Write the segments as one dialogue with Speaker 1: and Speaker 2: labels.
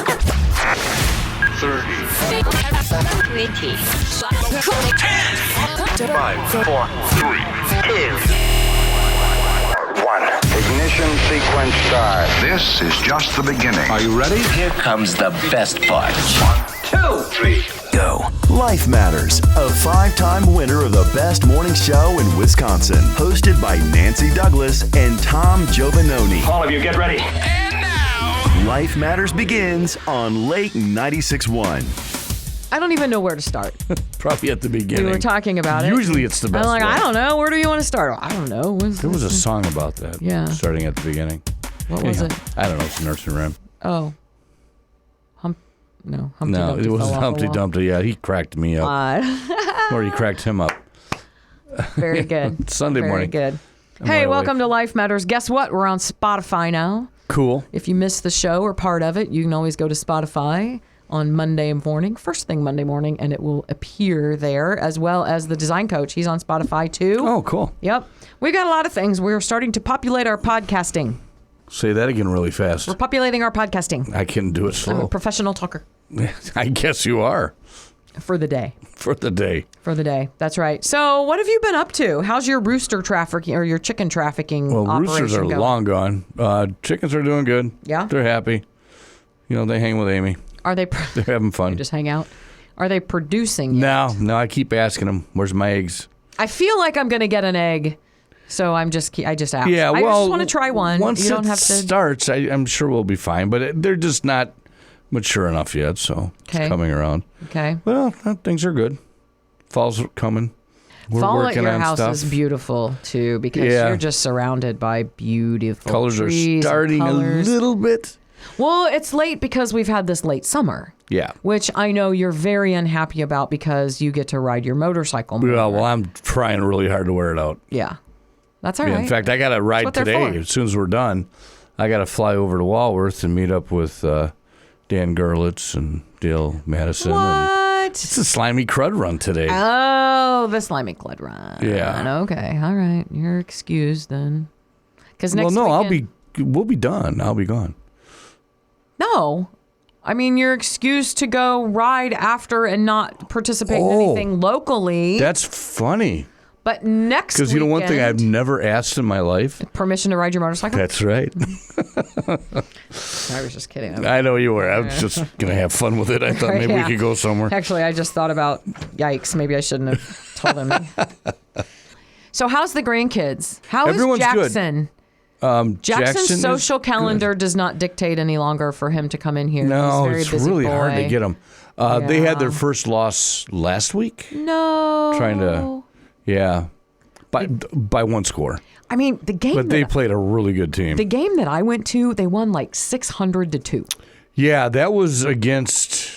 Speaker 1: 30.
Speaker 2: 20.
Speaker 1: 5, 4, 3, 2,
Speaker 3: 1. Ignition sequence start.
Speaker 1: This is just the beginning.
Speaker 4: Are you ready?
Speaker 5: Here comes the best part.
Speaker 1: 1, 2, 3,
Speaker 5: go.
Speaker 6: Life Matters, a 5-time winner of the best morning show in Wisconsin. Hosted by Nancy Douglas and Tom Giovanoni.
Speaker 7: All of you, get ready.
Speaker 6: Life Matters begins on Lake 96.1.
Speaker 8: I don't even know where to start.
Speaker 4: Probably at the beginning.
Speaker 8: We were talking about it.
Speaker 4: Usually it's the best
Speaker 8: I'm like,
Speaker 4: way.
Speaker 8: I don't know. Where do you want to start? I don't know.
Speaker 4: There was a song about that.
Speaker 8: Yeah.
Speaker 4: Starting at the beginning.
Speaker 8: What was it?
Speaker 4: I don't know. It's Nursery Rhyme.
Speaker 8: Oh. Humpty
Speaker 4: No,
Speaker 8: Dumpty
Speaker 4: it was
Speaker 8: fell off a
Speaker 4: Humpty
Speaker 8: wall.
Speaker 4: Dumpty. Yeah, he cracked me up. Or he cracked him up.
Speaker 8: Very good.
Speaker 4: Sunday morning.
Speaker 8: Very good.
Speaker 4: I'm
Speaker 8: Hey,
Speaker 4: wide
Speaker 8: welcome
Speaker 4: awake.
Speaker 8: to Life Matters. Guess what? We're on Spotify now.
Speaker 4: Cool.
Speaker 8: If you missed the show or part of it, you can always go to Spotify on Monday morning, first thing Monday morning, and it will appear there, as well as the design coach. He's on Spotify too.
Speaker 4: Oh, cool.
Speaker 8: Yep. We got a lot of things. We're starting to populate our podcasting.
Speaker 4: Say that again really fast.
Speaker 8: We're populating our podcasting.
Speaker 4: I can do it
Speaker 8: I'm a
Speaker 4: slow.
Speaker 8: professional talker
Speaker 4: I guess you are.
Speaker 8: for the day.
Speaker 4: For the day.
Speaker 8: For the day. That's right. So what have you been up to? How's your rooster trafficking or your chicken trafficking
Speaker 4: Well,
Speaker 8: operation
Speaker 4: roosters are
Speaker 8: going?
Speaker 4: long gone. Chickens are doing good.
Speaker 8: Yeah?
Speaker 4: They're happy. You know, they hang with Amy.
Speaker 8: Are they
Speaker 4: They're having fun.
Speaker 8: just hang out? Are they producing yet?
Speaker 4: No, I keep asking them, where's my eggs?
Speaker 8: I feel like I'm going to get an egg, so I just ask.
Speaker 4: Yeah,
Speaker 8: I
Speaker 4: well,
Speaker 8: just want to try one.
Speaker 4: Once
Speaker 8: you don't
Speaker 4: it
Speaker 8: have to.
Speaker 4: starts, I'm sure we'll be fine, but they're just not mature enough yet, so
Speaker 8: Okay.
Speaker 4: it's coming around.
Speaker 8: Okay.
Speaker 4: Well, things are good. Fall's coming. We're
Speaker 8: Fall at
Speaker 4: working
Speaker 8: your
Speaker 4: on
Speaker 8: house
Speaker 4: stuff.
Speaker 8: is beautiful too because
Speaker 4: Yeah.
Speaker 8: you're just surrounded by beautiful
Speaker 4: Colors
Speaker 8: trees
Speaker 4: are
Speaker 8: and
Speaker 4: starting a
Speaker 8: colors.
Speaker 4: little bit.
Speaker 8: Well, it's late because we've had this late summer.
Speaker 4: Yeah.
Speaker 8: Which I know you're very unhappy about because you get to ride your motorcycle more.
Speaker 4: Yeah, well, I'm trying really hard to wear it out.
Speaker 8: Yeah. That's all
Speaker 4: Yeah,
Speaker 8: right.
Speaker 4: in fact, I got to ride
Speaker 8: what they're
Speaker 4: today.
Speaker 8: for.
Speaker 4: As soon as we're done, I got to fly over to Walworth and meet up with Dan Gerlitz and Dale Madison. And
Speaker 8: What?
Speaker 4: it's a slimy crud run today.
Speaker 8: Oh, the slimy clud run.
Speaker 4: Yeah.
Speaker 8: Okay. All right. You're excused then. Because next
Speaker 4: well, no,
Speaker 8: weekend,
Speaker 4: we'll be done. I'll be gone.
Speaker 8: No. I mean, you're excused to go ride after and not participate in anything locally.
Speaker 4: That's funny.
Speaker 8: But next
Speaker 4: Because you know one thing
Speaker 8: weekend-
Speaker 4: I've never asked in my life?
Speaker 8: Permission to ride your motorcycle?
Speaker 4: That's right.
Speaker 8: I was just kidding.
Speaker 4: I know you were. I was just going to have fun with it. I thought maybe
Speaker 8: Yeah.
Speaker 4: we could go somewhere.
Speaker 8: Actually, I just thought about, yikes, maybe I shouldn't have told him. So how's the grandkids? How is
Speaker 4: Everyone's good.
Speaker 8: Jackson?
Speaker 4: Jackson
Speaker 8: Jackson's
Speaker 4: is
Speaker 8: social calendar
Speaker 4: good.
Speaker 8: does not dictate any longer for him to come in here.
Speaker 4: No,
Speaker 8: He's a very
Speaker 4: it's
Speaker 8: busy
Speaker 4: really
Speaker 8: boy.
Speaker 4: hard to get them. They had their
Speaker 8: Yeah.
Speaker 4: first loss last week.
Speaker 8: No.
Speaker 4: Trying to, yeah, by one score.
Speaker 8: I mean, the game.
Speaker 4: But they
Speaker 8: that,
Speaker 4: played a really good team.
Speaker 8: the game that I went to, they won like 600-2.
Speaker 4: Yeah, that was against.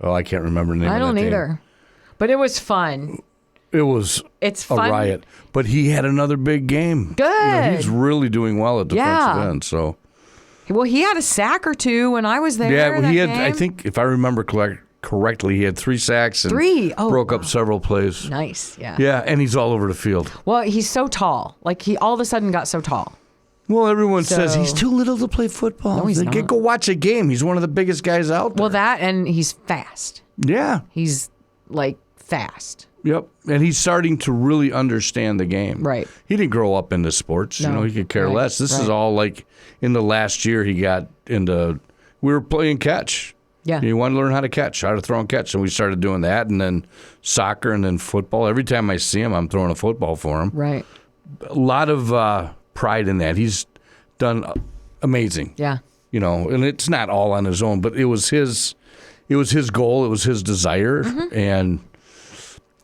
Speaker 4: Oh, I can't remember the name.
Speaker 8: I
Speaker 4: of
Speaker 8: don't
Speaker 4: that team.
Speaker 8: either. But it was fun.
Speaker 4: It was
Speaker 8: It's
Speaker 4: a
Speaker 8: fun.
Speaker 4: riot. But he had another big game.
Speaker 8: Good.
Speaker 4: You know, he's really doing well at defensive
Speaker 8: Yeah.
Speaker 4: end. So
Speaker 8: Well, he had a sack or two when I was there.
Speaker 4: yeah,
Speaker 8: that
Speaker 4: he had.
Speaker 8: game.
Speaker 4: I think if I remember correctly, he had 3 sacks and
Speaker 8: 3? Oh,
Speaker 4: broke
Speaker 8: wow.
Speaker 4: up several plays.
Speaker 8: Nice. Yeah.
Speaker 4: Yeah, and he's all over the field.
Speaker 8: Well, he's so tall. Like he all of a sudden got so tall.
Speaker 4: Well, everyone says
Speaker 8: So-
Speaker 4: he's too little to play football.
Speaker 8: No, he's
Speaker 4: They
Speaker 8: not.
Speaker 4: Go watch a game. He's one of the biggest guys out there.
Speaker 8: Well, that and he's fast.
Speaker 4: Yeah.
Speaker 8: He's like fast.
Speaker 4: Yep. And he's starting to really understand the game.
Speaker 8: Right.
Speaker 4: He didn't grow up into sports.
Speaker 8: No.
Speaker 4: You know, he could care
Speaker 8: Right.
Speaker 4: less. This is
Speaker 8: Right.
Speaker 4: all like in the last year he got into, we were playing catch.
Speaker 8: Yeah.
Speaker 4: He wanted to learn how to catch, how to throw and catch. And we started doing that. And then soccer and then football. Every time I see him, I'm throwing a football for him.
Speaker 8: Right.
Speaker 4: A lot of pride in that. He's done amazing.
Speaker 8: Yeah.
Speaker 4: You know, and it's not all on his own, but it was his goal, it was his desire, and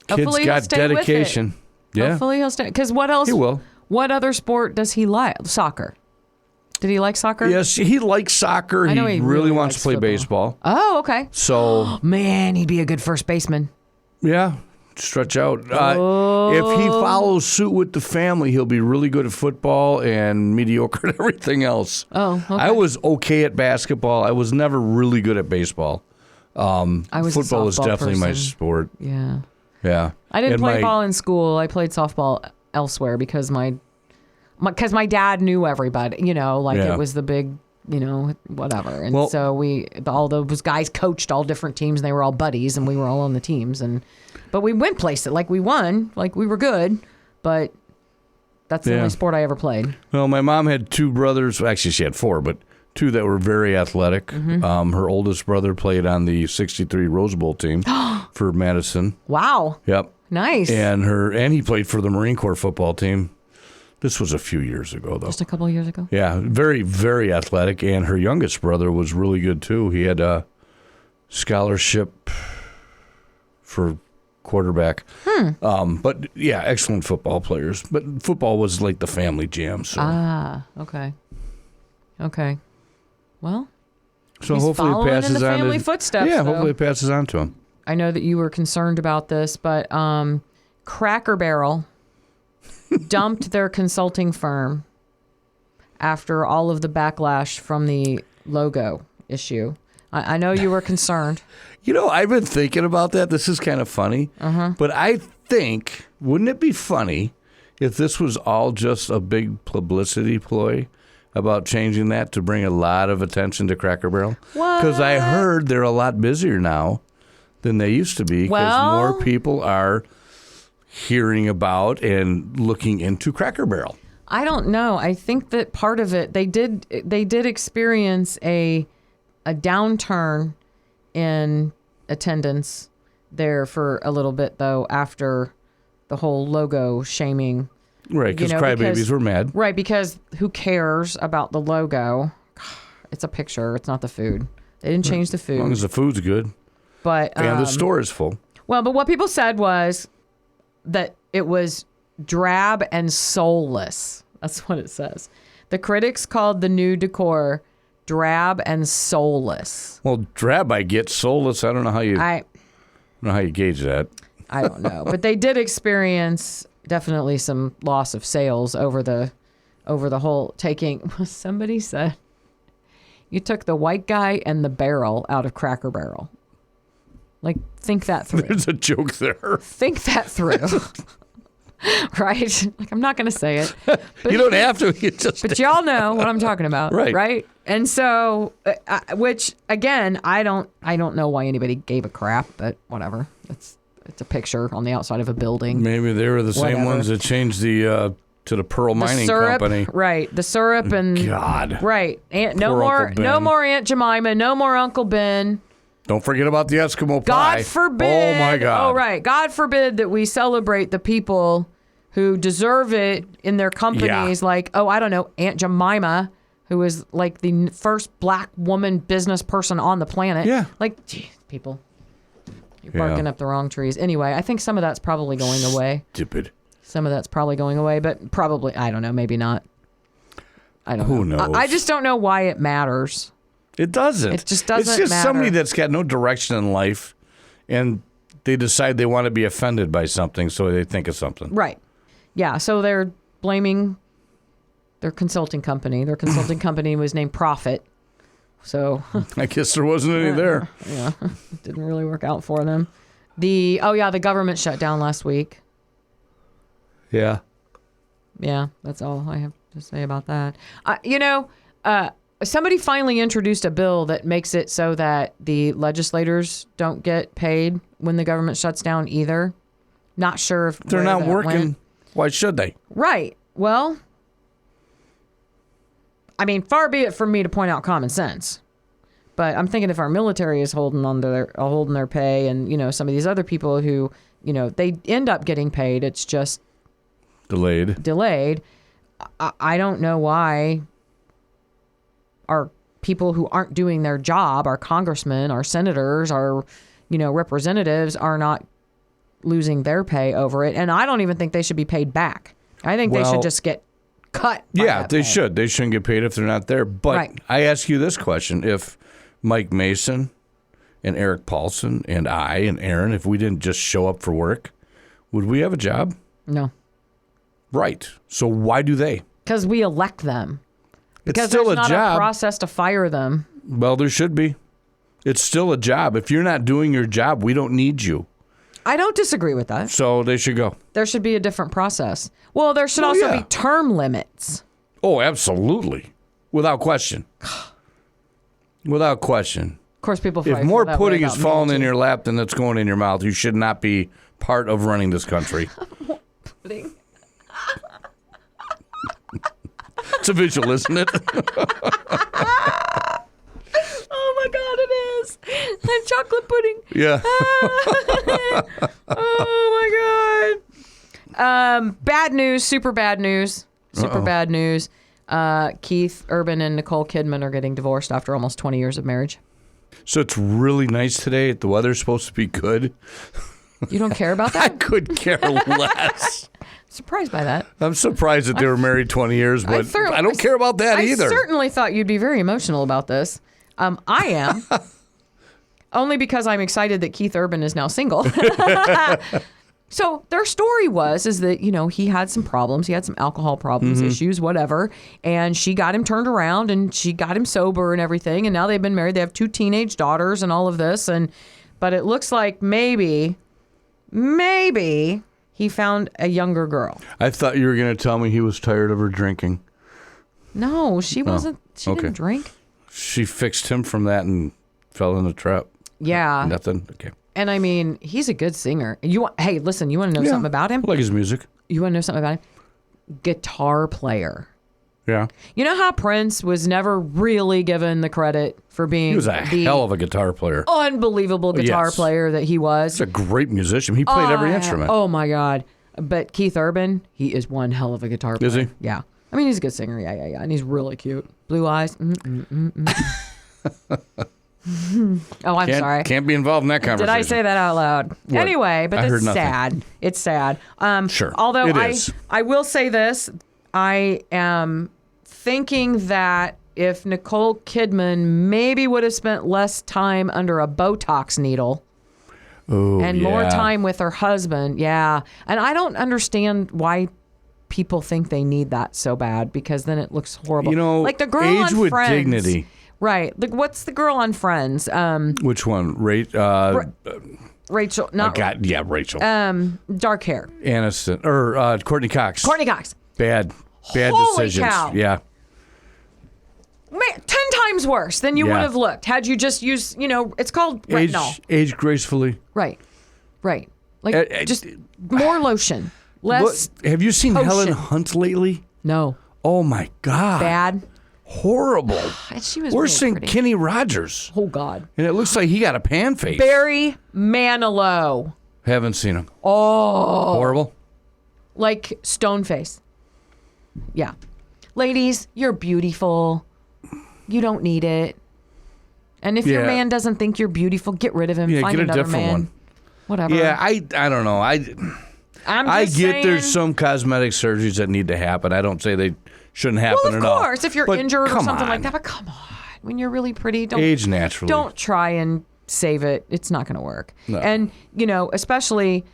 Speaker 4: kids
Speaker 8: Hopefully he'll
Speaker 4: got
Speaker 8: stay with it.
Speaker 4: dedication. Yeah,
Speaker 8: Hopefully he'll stay. Because what else?
Speaker 4: he will.
Speaker 8: What other sport does he like? Soccer. Did he like soccer?
Speaker 4: Yes, he likes soccer.
Speaker 8: I know
Speaker 4: He
Speaker 8: he
Speaker 4: really
Speaker 8: really
Speaker 4: wants
Speaker 8: likes
Speaker 4: to play
Speaker 8: football.
Speaker 4: baseball.
Speaker 8: Oh, okay.
Speaker 4: So
Speaker 8: Man, he'd be a good first baseman.
Speaker 4: yeah, stretch out. If he follows suit with the family, he'll be really good at football and mediocre at everything else.
Speaker 8: Oh, okay.
Speaker 4: I was okay at basketball. I was never really good at baseball.
Speaker 8: I was a
Speaker 4: Football was
Speaker 8: softball
Speaker 4: definitely my
Speaker 8: person.
Speaker 4: sport.
Speaker 8: Yeah.
Speaker 4: Yeah,
Speaker 8: I didn't
Speaker 4: And
Speaker 8: play
Speaker 4: my-
Speaker 8: ball in school. I played softball elsewhere because my dad knew everybody. You know, like
Speaker 4: Yeah.
Speaker 8: it was the big whatever. And so all those guys coached all different teams and they were all buddies and we were all on the teams. But we went places, like we won, like we were good, but that's the only sport I ever played.
Speaker 4: Well, my mom had two brothers. Actually, she had four, but two that were very athletic. Mm-hmm. Her oldest brother played on the '63 Rose Bowl team for Madison.
Speaker 8: Wow.
Speaker 4: Yep.
Speaker 8: Nice.
Speaker 4: And he played for the Marine Corps football team. This was a few years ago, though.
Speaker 8: Just a couple of years ago?
Speaker 4: Yeah, very, very athletic. And her youngest brother was really good, too. He had a scholarship for quarterback. But, yeah, excellent football players. But football was like the family jam. So.
Speaker 8: Okay. Well,
Speaker 4: so
Speaker 8: he's
Speaker 4: hopefully
Speaker 8: following
Speaker 4: it passes
Speaker 8: in the
Speaker 4: on
Speaker 8: family
Speaker 4: to,
Speaker 8: footsteps.
Speaker 4: Yeah,
Speaker 8: though.
Speaker 4: hopefully it passes on to him.
Speaker 8: I know that you were concerned about this, but Cracker Barrel dumped their consulting firm after all of the backlash from the logo issue. I know you were concerned.
Speaker 4: I've been thinking about that. This is kind of funny. But I think, wouldn't it be funny if this was all just a big publicity ploy about changing that to bring a lot of attention to Cracker Barrel? Because I heard they're a lot busier now than they used to be because more people are hearing about and looking into Cracker Barrel.
Speaker 8: I don't know. I think that part of it, they did experience a downturn in attendance there for a little bit, though, after the whole logo shaming.
Speaker 4: Right, because crybabies were mad.
Speaker 8: Right, because who cares about the logo? It's a picture. It's not the food. They didn't change the food.
Speaker 4: As long as the food's good.
Speaker 8: But
Speaker 4: and the store is full.
Speaker 8: Well, but what people said was that it was drab and soulless. That's what it says. The critics called the new decor drab and soulless.
Speaker 4: Well, drab I get, soulless I don't know how you gauge that.
Speaker 8: I don't know, but they did experience definitely some loss of sales over the whole taking. Somebody said you took the white guy and the barrel out of Cracker Barrel. Like, think that through.
Speaker 4: There's a joke there.
Speaker 8: Think that through. Right? Like, I'm not going to say it. But,
Speaker 4: you don't have to.
Speaker 8: But y'all know what I'm talking about.
Speaker 4: Right.
Speaker 8: Right? And so, which, again, I don't know why anybody gave a crap, but whatever. It's a picture on the outside of a building.
Speaker 4: Maybe they were the same ones that changed to the Pearl Mining
Speaker 8: syrup,
Speaker 4: Company.
Speaker 8: Right. The syrup and...
Speaker 4: God.
Speaker 8: Right. No more Aunt Jemima. No more Uncle Ben.
Speaker 4: Don't forget about the Eskimo pie.
Speaker 8: God forbid.
Speaker 4: Oh, my God.
Speaker 8: Oh, right. God forbid that we celebrate the people who deserve it in their companies.
Speaker 4: Yeah.
Speaker 8: Like, I don't know, Aunt Jemima, who was like the first black woman business person on the planet.
Speaker 4: Yeah.
Speaker 8: Like, geez, people, you're barking up the wrong trees. Anyway, I think some of that's probably going away.
Speaker 4: Stupid.
Speaker 8: Some of that's probably going away, but probably, I don't know, maybe not. I don't know.
Speaker 4: Who knows?
Speaker 8: I just don't know why it matters.
Speaker 4: It doesn't.
Speaker 8: It just doesn't
Speaker 4: It's just
Speaker 8: matter.
Speaker 4: somebody that's got no direction in life, and they decide they want to be offended by something, so they think of something.
Speaker 8: Right. Yeah, so they're blaming their consulting company. Their consulting company was named Profit. So
Speaker 4: I guess there wasn't any there.
Speaker 8: Yeah, it didn't really work out for them. The government shut down last week.
Speaker 4: Yeah.
Speaker 8: Yeah, that's all I have to say about that. Somebody finally introduced a bill that makes it so that the legislators don't get paid when the government shuts down either. Not sure if
Speaker 4: They're not working.
Speaker 8: went.
Speaker 4: Why should they?
Speaker 8: Right. Well, I mean, far be it from me to point out common sense. But I'm thinking if our military is holding their pay, and some of these other people who they end up getting paid, it's just delayed. I don't know why our people who aren't doing their job, our congressmen, our senators, our representatives, are not losing their pay over it. And I don't even think they should be paid back. I think they should just get cut.
Speaker 4: Yeah, they should. They shouldn't get paid if they're not there. But
Speaker 8: right.
Speaker 4: I ask you this question. If Mike Mason and Eric Paulson and I and Aaron, if we didn't just show up for work, would we have a job?
Speaker 8: No.
Speaker 4: Right. So why do they?
Speaker 8: Because we elect them. Because
Speaker 4: it's still
Speaker 8: there's
Speaker 4: a
Speaker 8: not
Speaker 4: job.
Speaker 8: a process to fire them.
Speaker 4: Well, there should be. It's still a job. If you're not doing your job, we don't need you.
Speaker 8: I don't disagree with that.
Speaker 4: So they should go.
Speaker 8: There should be a different process. Well, there should also be term limits.
Speaker 4: Oh, absolutely. Without question. Without question.
Speaker 8: Of course, people.
Speaker 4: If
Speaker 8: probably
Speaker 4: more
Speaker 8: feel that way
Speaker 4: pudding is
Speaker 8: about me,
Speaker 4: falling
Speaker 8: too.
Speaker 4: in your lap than it's going in your mouth, you should not be part of running this country.
Speaker 8: Pudding.
Speaker 4: It's a visual, isn't it?
Speaker 8: Oh my God, it is. And chocolate pudding.
Speaker 4: Yeah.
Speaker 8: Oh my God. Bad news. Super bad news. Super bad news. Keith Urban and Nicole Kidman are getting divorced after almost 20 years of marriage.
Speaker 4: So it's really nice today. The weather's supposed to be good.
Speaker 8: You don't care about
Speaker 4: I
Speaker 8: that?
Speaker 4: could care less.
Speaker 8: Surprised by that.
Speaker 4: I'm surprised that they were married 20 years, but I don't care about that either.
Speaker 8: I certainly thought you'd be very emotional about this. I am. Only because I'm excited that Keith Urban is now single. So their story is that, he had some problems. He had some alcohol problems, issues, whatever. And she got him turned around and she got him sober and everything. And now they've been married. They have 2 teenage daughters and all of this. But it looks like maybe he found a younger girl.
Speaker 4: I thought you were going to tell me he was tired of her drinking.
Speaker 8: No, she wasn't. She
Speaker 4: okay.
Speaker 8: didn't drink.
Speaker 4: She fixed him from that and fell in the trap.
Speaker 8: Yeah.
Speaker 4: Nothing? Okay.
Speaker 8: And I mean, he's a good singer. Hey, listen, you want to know something about him?
Speaker 4: I like his music.
Speaker 8: You want to know something about him? Guitar player.
Speaker 4: Yeah.
Speaker 8: You know how Prince was never really given the credit for being
Speaker 4: He was a hell of a guitar player.
Speaker 8: Unbelievable guitar
Speaker 4: Yes.
Speaker 8: player that he was.
Speaker 4: He's a great musician. He played every instrument.
Speaker 8: Oh my God. But Keith Urban, he is one hell of a guitar player.
Speaker 4: Is he?
Speaker 8: Yeah. I mean, he's a good singer. Yeah. And he's really cute. Blue eyes. Oh, I'm sorry.
Speaker 4: Can't be involved in that conversation.
Speaker 8: Did I say that out loud?
Speaker 4: What?
Speaker 8: Anyway, but
Speaker 4: I
Speaker 8: it's
Speaker 4: heard nothing.
Speaker 8: sad. It's sad.
Speaker 4: Sure.
Speaker 8: Although
Speaker 4: It is.
Speaker 8: I will say this, I am thinking that if Nicole Kidman maybe would have spent less time under a Botox needle and more time with her husband, and I don't understand why people think they need that so bad because then it looks horrible. Like the girl
Speaker 4: age
Speaker 8: on
Speaker 4: with
Speaker 8: Friends.
Speaker 4: dignity.
Speaker 8: Right. Like, what's the girl on Friends?
Speaker 4: Which one?
Speaker 8: Rachel. Not
Speaker 4: Rachel.
Speaker 8: dark hair.
Speaker 4: Aniston or Courtney Cox.
Speaker 8: Courtney Cox.
Speaker 4: Bad
Speaker 8: Holy
Speaker 4: decisions.
Speaker 8: cow.
Speaker 4: Yeah.
Speaker 8: Man, 10 times worse than you would have looked had you just used, it's called retinol.
Speaker 4: Age gracefully.
Speaker 8: Right. Like, just more lotion. Less.
Speaker 4: Have you seen
Speaker 8: potion.
Speaker 4: Helen Hunt lately?
Speaker 8: No.
Speaker 4: Oh my God.
Speaker 8: Bad.
Speaker 4: Horrible.
Speaker 8: She was
Speaker 4: Worse
Speaker 8: really
Speaker 4: than
Speaker 8: pretty.
Speaker 4: Kenny Rogers.
Speaker 8: Oh, God.
Speaker 4: And it looks like he got a pan face.
Speaker 8: Barry Manilow.
Speaker 4: Haven't seen him.
Speaker 8: Oh.
Speaker 4: Horrible.
Speaker 8: Like stone face. Yeah. Ladies, you're beautiful. You don't need it. And if your man doesn't think you're beautiful, get rid of him.
Speaker 4: Yeah,
Speaker 8: Find
Speaker 4: get a
Speaker 8: another
Speaker 4: different
Speaker 8: man.
Speaker 4: one.
Speaker 8: Whatever.
Speaker 4: Yeah, I don't know. I
Speaker 8: just
Speaker 4: get
Speaker 8: saying,
Speaker 4: there's some cosmetic surgeries that need to happen. I don't say they shouldn't happen
Speaker 8: Well,
Speaker 4: at
Speaker 8: of
Speaker 4: all.
Speaker 8: course, if you're
Speaker 4: But
Speaker 8: injured or
Speaker 4: come
Speaker 8: something
Speaker 4: on.
Speaker 8: like that. But come on, when you're really pretty, don't
Speaker 4: Age naturally.
Speaker 8: Don't try and save it. It's not going to work.
Speaker 4: No.
Speaker 8: And especially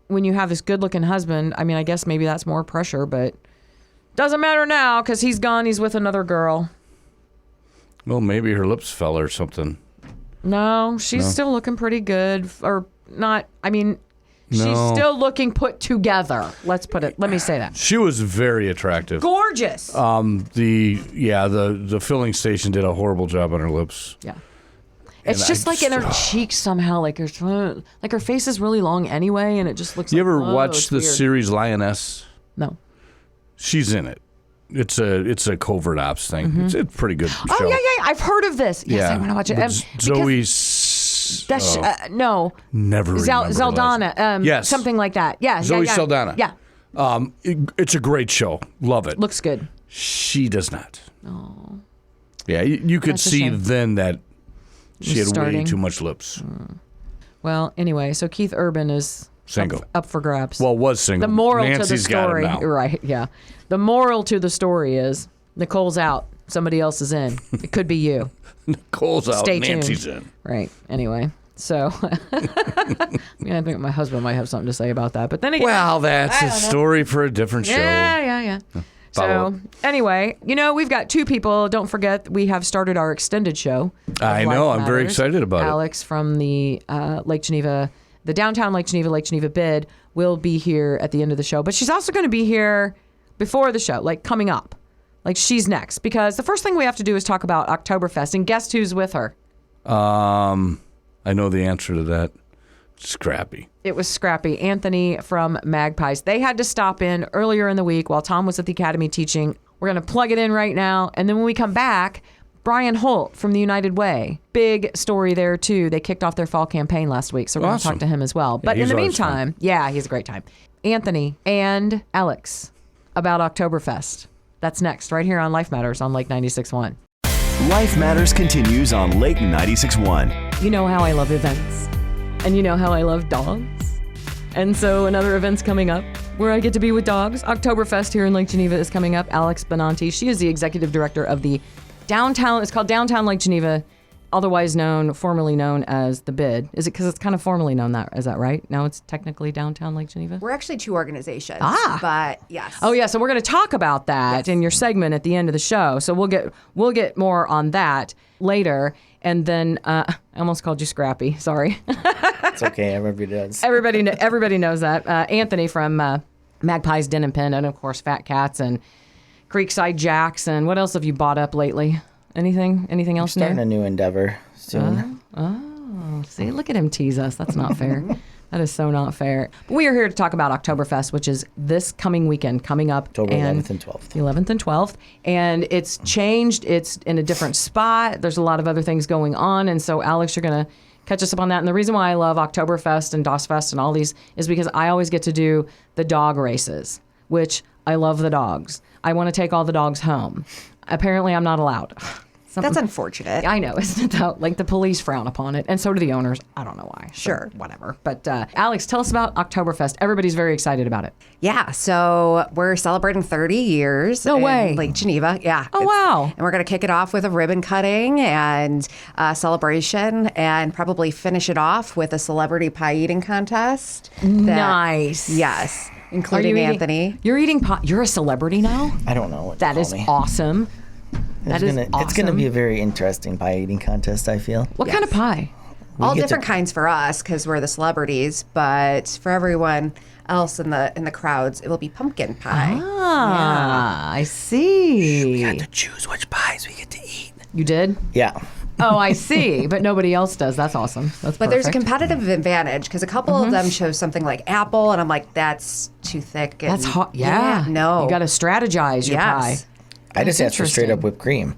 Speaker 8: when you have this good-looking husband. I mean, I guess maybe that's more pressure, but doesn't matter now because he's gone. He's with another girl.
Speaker 4: Well, maybe her lips fell or something.
Speaker 8: No, she's still looking pretty good, or not. I mean. She's
Speaker 4: No.
Speaker 8: still looking put together. Let me say that.
Speaker 4: She was very attractive.
Speaker 8: Gorgeous.
Speaker 4: The filling station did a horrible job on her lips.
Speaker 8: Yeah. It's
Speaker 4: And
Speaker 8: just like in her cheeks somehow, like her face is really long anyway, and it just looks.
Speaker 4: You
Speaker 8: like,
Speaker 4: ever
Speaker 8: whoa,
Speaker 4: watch
Speaker 8: it's
Speaker 4: the
Speaker 8: weird.
Speaker 4: series Lioness?
Speaker 8: No.
Speaker 4: She's in it. It's a covert ops thing. It's a pretty good show.
Speaker 8: Oh yeah, I've heard of this. Yes, I want to watch it.
Speaker 4: But Zoe.
Speaker 8: That's no.
Speaker 4: Never remember the last-
Speaker 8: Zeldana.
Speaker 4: Yes.
Speaker 8: Something like that. Yeah.
Speaker 4: Zoe
Speaker 8: yeah.
Speaker 4: Saldana.
Speaker 8: Yeah.
Speaker 4: It's a great show. Love it.
Speaker 8: Looks good.
Speaker 4: She does not. Oh. Yeah, you could
Speaker 8: That's a
Speaker 4: see
Speaker 8: shame.
Speaker 4: then that she had way
Speaker 8: starting.
Speaker 4: too much lips.
Speaker 8: Well, anyway, so Keith Urban is
Speaker 4: Single.
Speaker 8: up for grabs.
Speaker 4: Well, was single.
Speaker 8: The moral
Speaker 4: Nancy's
Speaker 8: to the story,
Speaker 4: got him now.
Speaker 8: right? Yeah. The moral to the story is Nicole's out. Somebody else is in. It could be you.
Speaker 4: Nicole's out.
Speaker 8: Stay
Speaker 4: Nancy's
Speaker 8: tuned.
Speaker 4: in.
Speaker 8: Right. Anyway, so I think my husband might have something to say about that. But then again,
Speaker 4: Well, that's a story for a different show.
Speaker 8: yeah.
Speaker 4: Follow
Speaker 8: So anyway, we've got 2 people. Don't forget, we have started our extended show. of
Speaker 4: I
Speaker 8: Life
Speaker 4: know. I'm very
Speaker 8: Matters.
Speaker 4: excited about it.
Speaker 8: Alex from the Lake Geneva, the downtown Lake Geneva bid will be here at the end of the show. But she's also going to be here before the show, like coming up. Like, she's next, because the first thing we have to do is talk about Oktoberfest, and guess who's with her?
Speaker 4: I know the answer to that. Scrappy.
Speaker 8: It was Scrappy, Anthony from Magpies. They had to stop in earlier in the week while Tom was at the academy teaching. We're going to plug it in right now. And then when we come back, Brian Holt from the United Way. Big story there, too. They kicked off their fall campaign last week, so we're going to talk to him as well. But in the meantime, he's a great time. Anthony and Alex about Oktoberfest. That's next, right here on Life Matters on Lake 96.1.
Speaker 6: Life Matters continues on Lake 96.1.
Speaker 8: You know how I love events. And you know how I love dogs. And so another event's coming up where I get to be with dogs. Oktoberfest here in Lake Geneva is coming up. Alex Binanti, she is the executive director of the downtown, it's called Downtown Lake Geneva, otherwise formerly known as the BID. Is it because it's kind of formally known that, is that right? Now it's technically Downtown Lake Geneva?
Speaker 7: We're actually two organizations. But yes.
Speaker 8: Oh yeah, so we're going to talk about that in your segment at the end of the show. So we'll get more on that later. And then I almost called you Scrappy. Sorry.
Speaker 9: It's okay. Everybody does.
Speaker 8: Everybody knows that. Anthony from Magpies Den and Pen, and of course Fat Cats and Creekside Jacks. And what else have you bought up lately? Anything else new?
Speaker 9: Starting a new endeavor soon.
Speaker 8: See, look at him tease us. That's not fair. That is so not fair. But we are here to talk about Oktoberfest, which is this coming weekend, coming up.
Speaker 9: October 11th and 12th.
Speaker 8: 11th and 12th. And it's changed. It's in a different spot. There's a lot of other things going on. And so, Alex, you're going to catch us up on that. And the reason why I love Oktoberfest and DOSFest and all these is because I always get to do the dog races, which I love the dogs. I want to take all the dogs home. Apparently, I'm not allowed.
Speaker 7: That's unfortunate.
Speaker 8: I know, isn't it though? Like, the police frown upon it, and so do the owners. I don't know why.
Speaker 7: Sure.
Speaker 8: So, whatever. But Alex, tell us about Oktoberfest. Everybody's very excited about it.
Speaker 7: Yeah, so we're celebrating 30 years
Speaker 8: No way.
Speaker 7: in Lake Geneva. Yeah.
Speaker 8: Oh, wow.
Speaker 7: And we're going to kick it off with a ribbon cutting and celebration, and probably finish it off with a celebrity pie eating contest.
Speaker 8: Nice.
Speaker 7: Yes. Including Anthony.
Speaker 8: You're eating pie. You're a celebrity now?
Speaker 9: I don't know what
Speaker 8: That
Speaker 9: to
Speaker 8: is
Speaker 9: call me.
Speaker 8: awesome. That is awesome.
Speaker 9: It's going to be a very interesting pie eating contest, I feel.
Speaker 8: What kind of pie?
Speaker 7: All
Speaker 9: get
Speaker 7: different kinds for us because we're the celebrities, but for everyone else in the crowds, it will be pumpkin pie.
Speaker 8: I see.
Speaker 9: We got to choose which pies we get to eat.
Speaker 8: You did?
Speaker 9: Yeah.
Speaker 8: Oh, I see. But nobody else does. That's awesome. That's
Speaker 7: But there's a
Speaker 8: perfect.
Speaker 7: competitive advantage because a couple of them show something like apple, and I'm like, that's too thick. And
Speaker 8: That's hot. Yeah.
Speaker 7: no.
Speaker 8: You got to strategize your pie.
Speaker 7: Yes.
Speaker 9: I just asked for straight up
Speaker 8: interesting.
Speaker 9: whipped cream.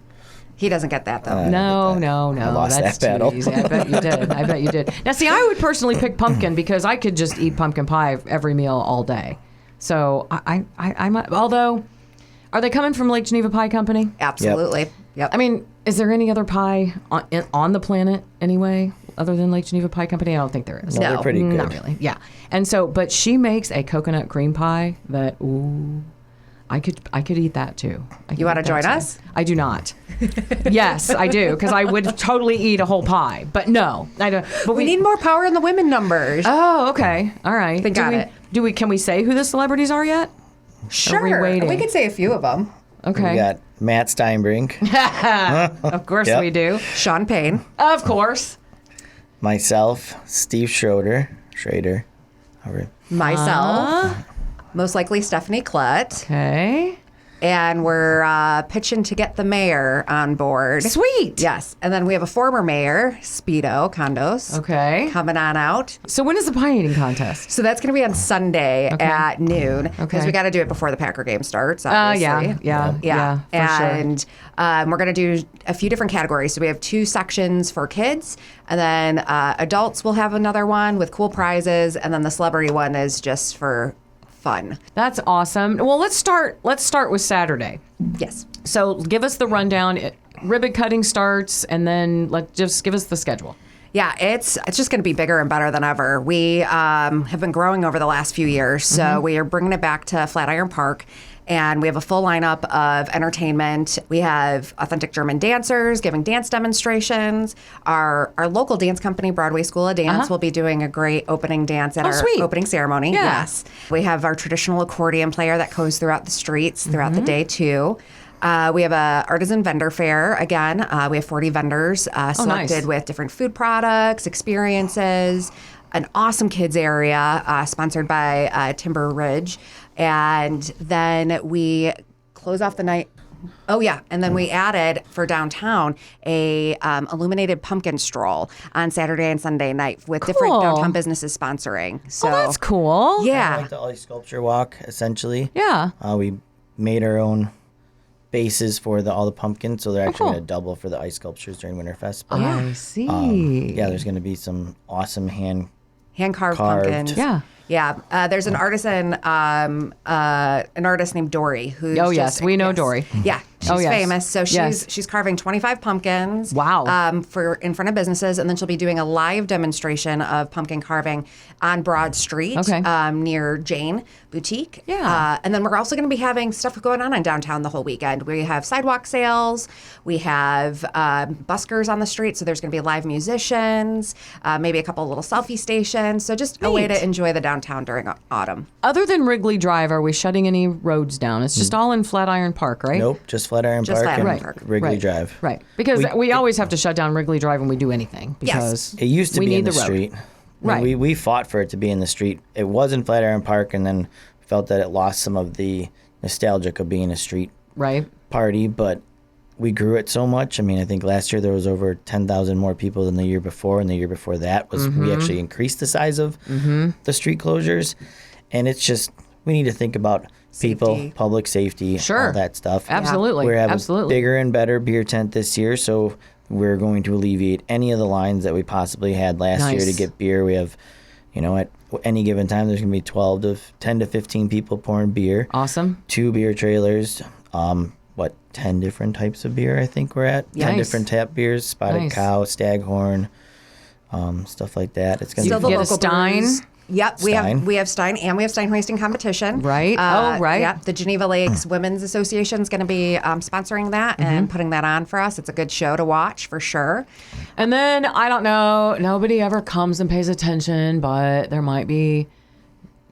Speaker 7: He doesn't get that though.
Speaker 8: No.
Speaker 9: I lost
Speaker 8: That's
Speaker 9: that battle.
Speaker 8: too easy. I bet you did. Now, see, I would personally pick pumpkin because I could just eat pumpkin pie every meal all day. So I might. Although, are they coming from Lake Geneva Pie Company?
Speaker 7: Absolutely. Yep.
Speaker 8: I mean, is there any other pie on the planet anyway, other than Lake Geneva Pie Company? I don't think there is.
Speaker 9: No, they're pretty good.
Speaker 8: Not really. Yeah. And so, but she makes a coconut cream pie that, I could eat that too.
Speaker 7: You want to join us?
Speaker 8: I do not. Yes, I do, because I would totally eat a whole pie. But no, I don't. But
Speaker 7: we need more power in the women numbers.
Speaker 8: Oh, okay. All right.
Speaker 7: Got it.
Speaker 8: Can we say who the celebrities are yet?
Speaker 7: Sure.
Speaker 8: we waiting?
Speaker 7: We could say a few of them.
Speaker 8: Okay.
Speaker 9: We got Matt Steinbrink,
Speaker 8: Of course
Speaker 9: Yep.
Speaker 8: we do.
Speaker 7: Sean Payne.
Speaker 8: Of course.
Speaker 9: myself, Steve Schrader. All right.
Speaker 7: Myself. Most likely Stephanie Klett.
Speaker 8: Okay.
Speaker 7: And we're pitching to get the mayor on board.
Speaker 8: Sweet.
Speaker 7: Yes. And then we have a former mayor, Speedo Condos.
Speaker 8: Okay.
Speaker 7: Coming on out.
Speaker 8: So when is the pie eating contest?
Speaker 7: So that's going to be on Sunday at noon. Because
Speaker 8: Okay.
Speaker 7: we got to do it before the Packer game starts, obviously.
Speaker 8: Yeah. For sure.
Speaker 7: And we're going to do a few different categories. So we have 2 sections for kids, and then adults will have another one with cool prizes, and then the celebrity one is just for fun.
Speaker 8: That's awesome. Well, let's start with Saturday.
Speaker 7: Yes.
Speaker 8: So give us the rundown. Ribbon cutting starts, and then just give us the schedule.
Speaker 7: Yeah, it's just going to be bigger and better than ever. We have been growing over the last few years, so we are bringing it back to Flatiron Park, and we have a full lineup of entertainment. We have authentic German dancers giving dance demonstrations. Our local dance company, Broadway School of Dance, will be doing a great opening dance at our
Speaker 8: sweet.
Speaker 7: opening ceremony.
Speaker 8: Yeah.
Speaker 7: Yes. We have our traditional accordion player that goes throughout the streets throughout the day, too. We have a artisan vendor fair again. We have 40 vendors selected
Speaker 8: nice.
Speaker 7: with different food products, experiences, an awesome kids area sponsored by Timber Ridge. And then we close off the night Oh, yeah. And then we added for downtown a illuminated pumpkin stroll on Saturday and Sunday night with different
Speaker 8: Cool.
Speaker 7: downtown businesses sponsoring. So
Speaker 8: that's cool.
Speaker 7: Yeah.
Speaker 9: Like the ice sculpture walk, essentially.
Speaker 8: Yeah.
Speaker 9: We made our own bases for all the pumpkins, so they're actually
Speaker 8: cool.
Speaker 9: going to double for the ice sculptures during Winterfest. But,
Speaker 8: I see.
Speaker 9: yeah, there's going to be some awesome
Speaker 7: hand-carved
Speaker 9: Carved.
Speaker 7: pumpkins.
Speaker 8: Yeah.
Speaker 7: Yeah, there's an artisan, an artist named Dory who's
Speaker 8: Oh, yes, we know Dory.
Speaker 7: Yeah, she's
Speaker 8: Oh, yes.
Speaker 7: famous. So
Speaker 8: Yes.
Speaker 7: she's carving 25 pumpkins.
Speaker 8: Wow.
Speaker 7: For in front of businesses, and then she'll be doing a live demonstration of pumpkin carving on Broad Street,
Speaker 8: Okay.
Speaker 7: Near Jane Boutique.
Speaker 8: Yeah.
Speaker 7: And then we're also going to be having stuff going on downtown the whole weekend. We have sidewalk sales. We have buskers on the street, so there's going to be live musicians, maybe a couple little selfie stations. So just a way
Speaker 8: Neat.
Speaker 7: to enjoy the downtown during autumn.
Speaker 8: Other than Wrigley Drive, are we shutting any roads down? It's just all in Flatiron Park, right?
Speaker 9: Nope, just Flatiron
Speaker 7: Just
Speaker 9: Park
Speaker 7: Flatiron
Speaker 9: and
Speaker 7: Park.
Speaker 9: Wrigley
Speaker 8: Right.
Speaker 9: Drive.
Speaker 8: Right. Because we always have to shut down Wrigley Drive when we do anything. Because
Speaker 9: It used to
Speaker 8: we
Speaker 9: be
Speaker 8: need
Speaker 9: in the
Speaker 8: road.
Speaker 9: street.
Speaker 8: Right.
Speaker 9: We fought for it to be in the street. It was in Flatiron Park, and then felt that it lost some of the nostalgic of being a street
Speaker 8: Right.
Speaker 9: party, but we grew it so much. I mean, I think last year there was over 10,000 more people than the year before, and the year before that was we actually increased the size of the street closures. And it's just, we need to think about people,
Speaker 7: Safety.
Speaker 9: public safety,
Speaker 8: Sure.
Speaker 9: all that stuff.
Speaker 8: Absolutely.
Speaker 9: We have
Speaker 8: Absolutely.
Speaker 9: a bigger and better beer tent this year, so we're going to alleviate any of the lines that we possibly had last year to
Speaker 8: Nice.
Speaker 9: get beer. We have, at any given time, there's going to be 10 to 15 people pouring beer.
Speaker 8: Awesome.
Speaker 9: 2 beer trailers, 10 different types of beer I think we're at. 10
Speaker 8: Nice.
Speaker 9: different tap beers, Spotted
Speaker 8: Nice.
Speaker 9: Cow, Staghorn, stuff like that. It's going
Speaker 8: You
Speaker 9: to
Speaker 7: Still
Speaker 9: be
Speaker 7: the
Speaker 8: get a
Speaker 7: local
Speaker 8: Stein?
Speaker 7: brews. Yep, we
Speaker 9: Stein.
Speaker 7: have Stein, and we have Stein hoisting competition.
Speaker 8: Right. Oh, right.
Speaker 7: Yep, the Geneva Lakes Women's Association is going to be sponsoring that and putting that on for us. It's a good show to watch for sure.
Speaker 8: And then, I don't know, nobody ever comes and pays attention, but there might be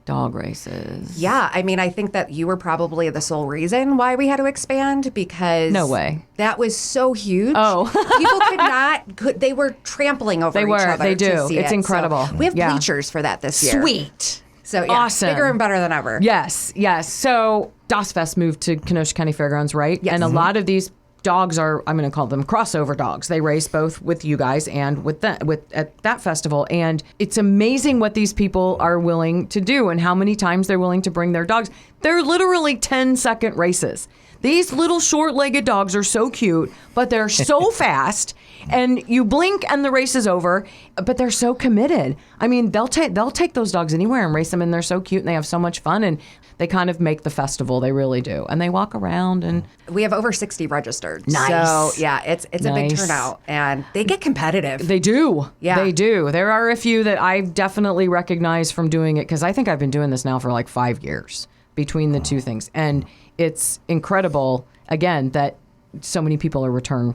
Speaker 8: dog races.
Speaker 7: Yeah, I mean, I think that you were probably the sole reason why we had to expand because
Speaker 8: No way.
Speaker 7: that was so huge.
Speaker 8: Oh.
Speaker 7: People they were trampling over
Speaker 8: They
Speaker 7: each
Speaker 8: were.
Speaker 7: other.
Speaker 8: They
Speaker 7: to
Speaker 8: do.
Speaker 7: see
Speaker 8: It's
Speaker 7: it.
Speaker 8: incredible.
Speaker 7: So we have
Speaker 8: Yeah.
Speaker 7: bleachers for that this year.
Speaker 8: Sweet.
Speaker 7: So yeah,
Speaker 8: Awesome.
Speaker 7: bigger and better than ever.
Speaker 8: Yes, yes. So DOS Fest moved to Kenosha County Fairgrounds, right?
Speaker 7: Yes.
Speaker 8: And a lot of these dogs are, I'm going to call them crossover dogs. They race both with you guys and with at that festival. And it's amazing what these people are willing to do and how many times they're willing to bring their dogs. They're literally 10-second races. These little short-legged dogs are so cute, but they're so fast. And you blink and the race is over, but they're so committed. I mean, they'll take those dogs anywhere and race them, and they're so cute and they have so much fun, and they kind of make the festival. They really do. And they walk around and
Speaker 7: We have over 60 registered.
Speaker 8: Nice.
Speaker 7: So yeah, it's a big
Speaker 8: Nice.
Speaker 7: turnout, and they get competitive.
Speaker 8: they do.
Speaker 7: Yeah.
Speaker 8: They do. There are a few that I definitely recognize from doing it because I think I've been doing this now for like 5 years between the two things. And it's incredible, again, that so many people are return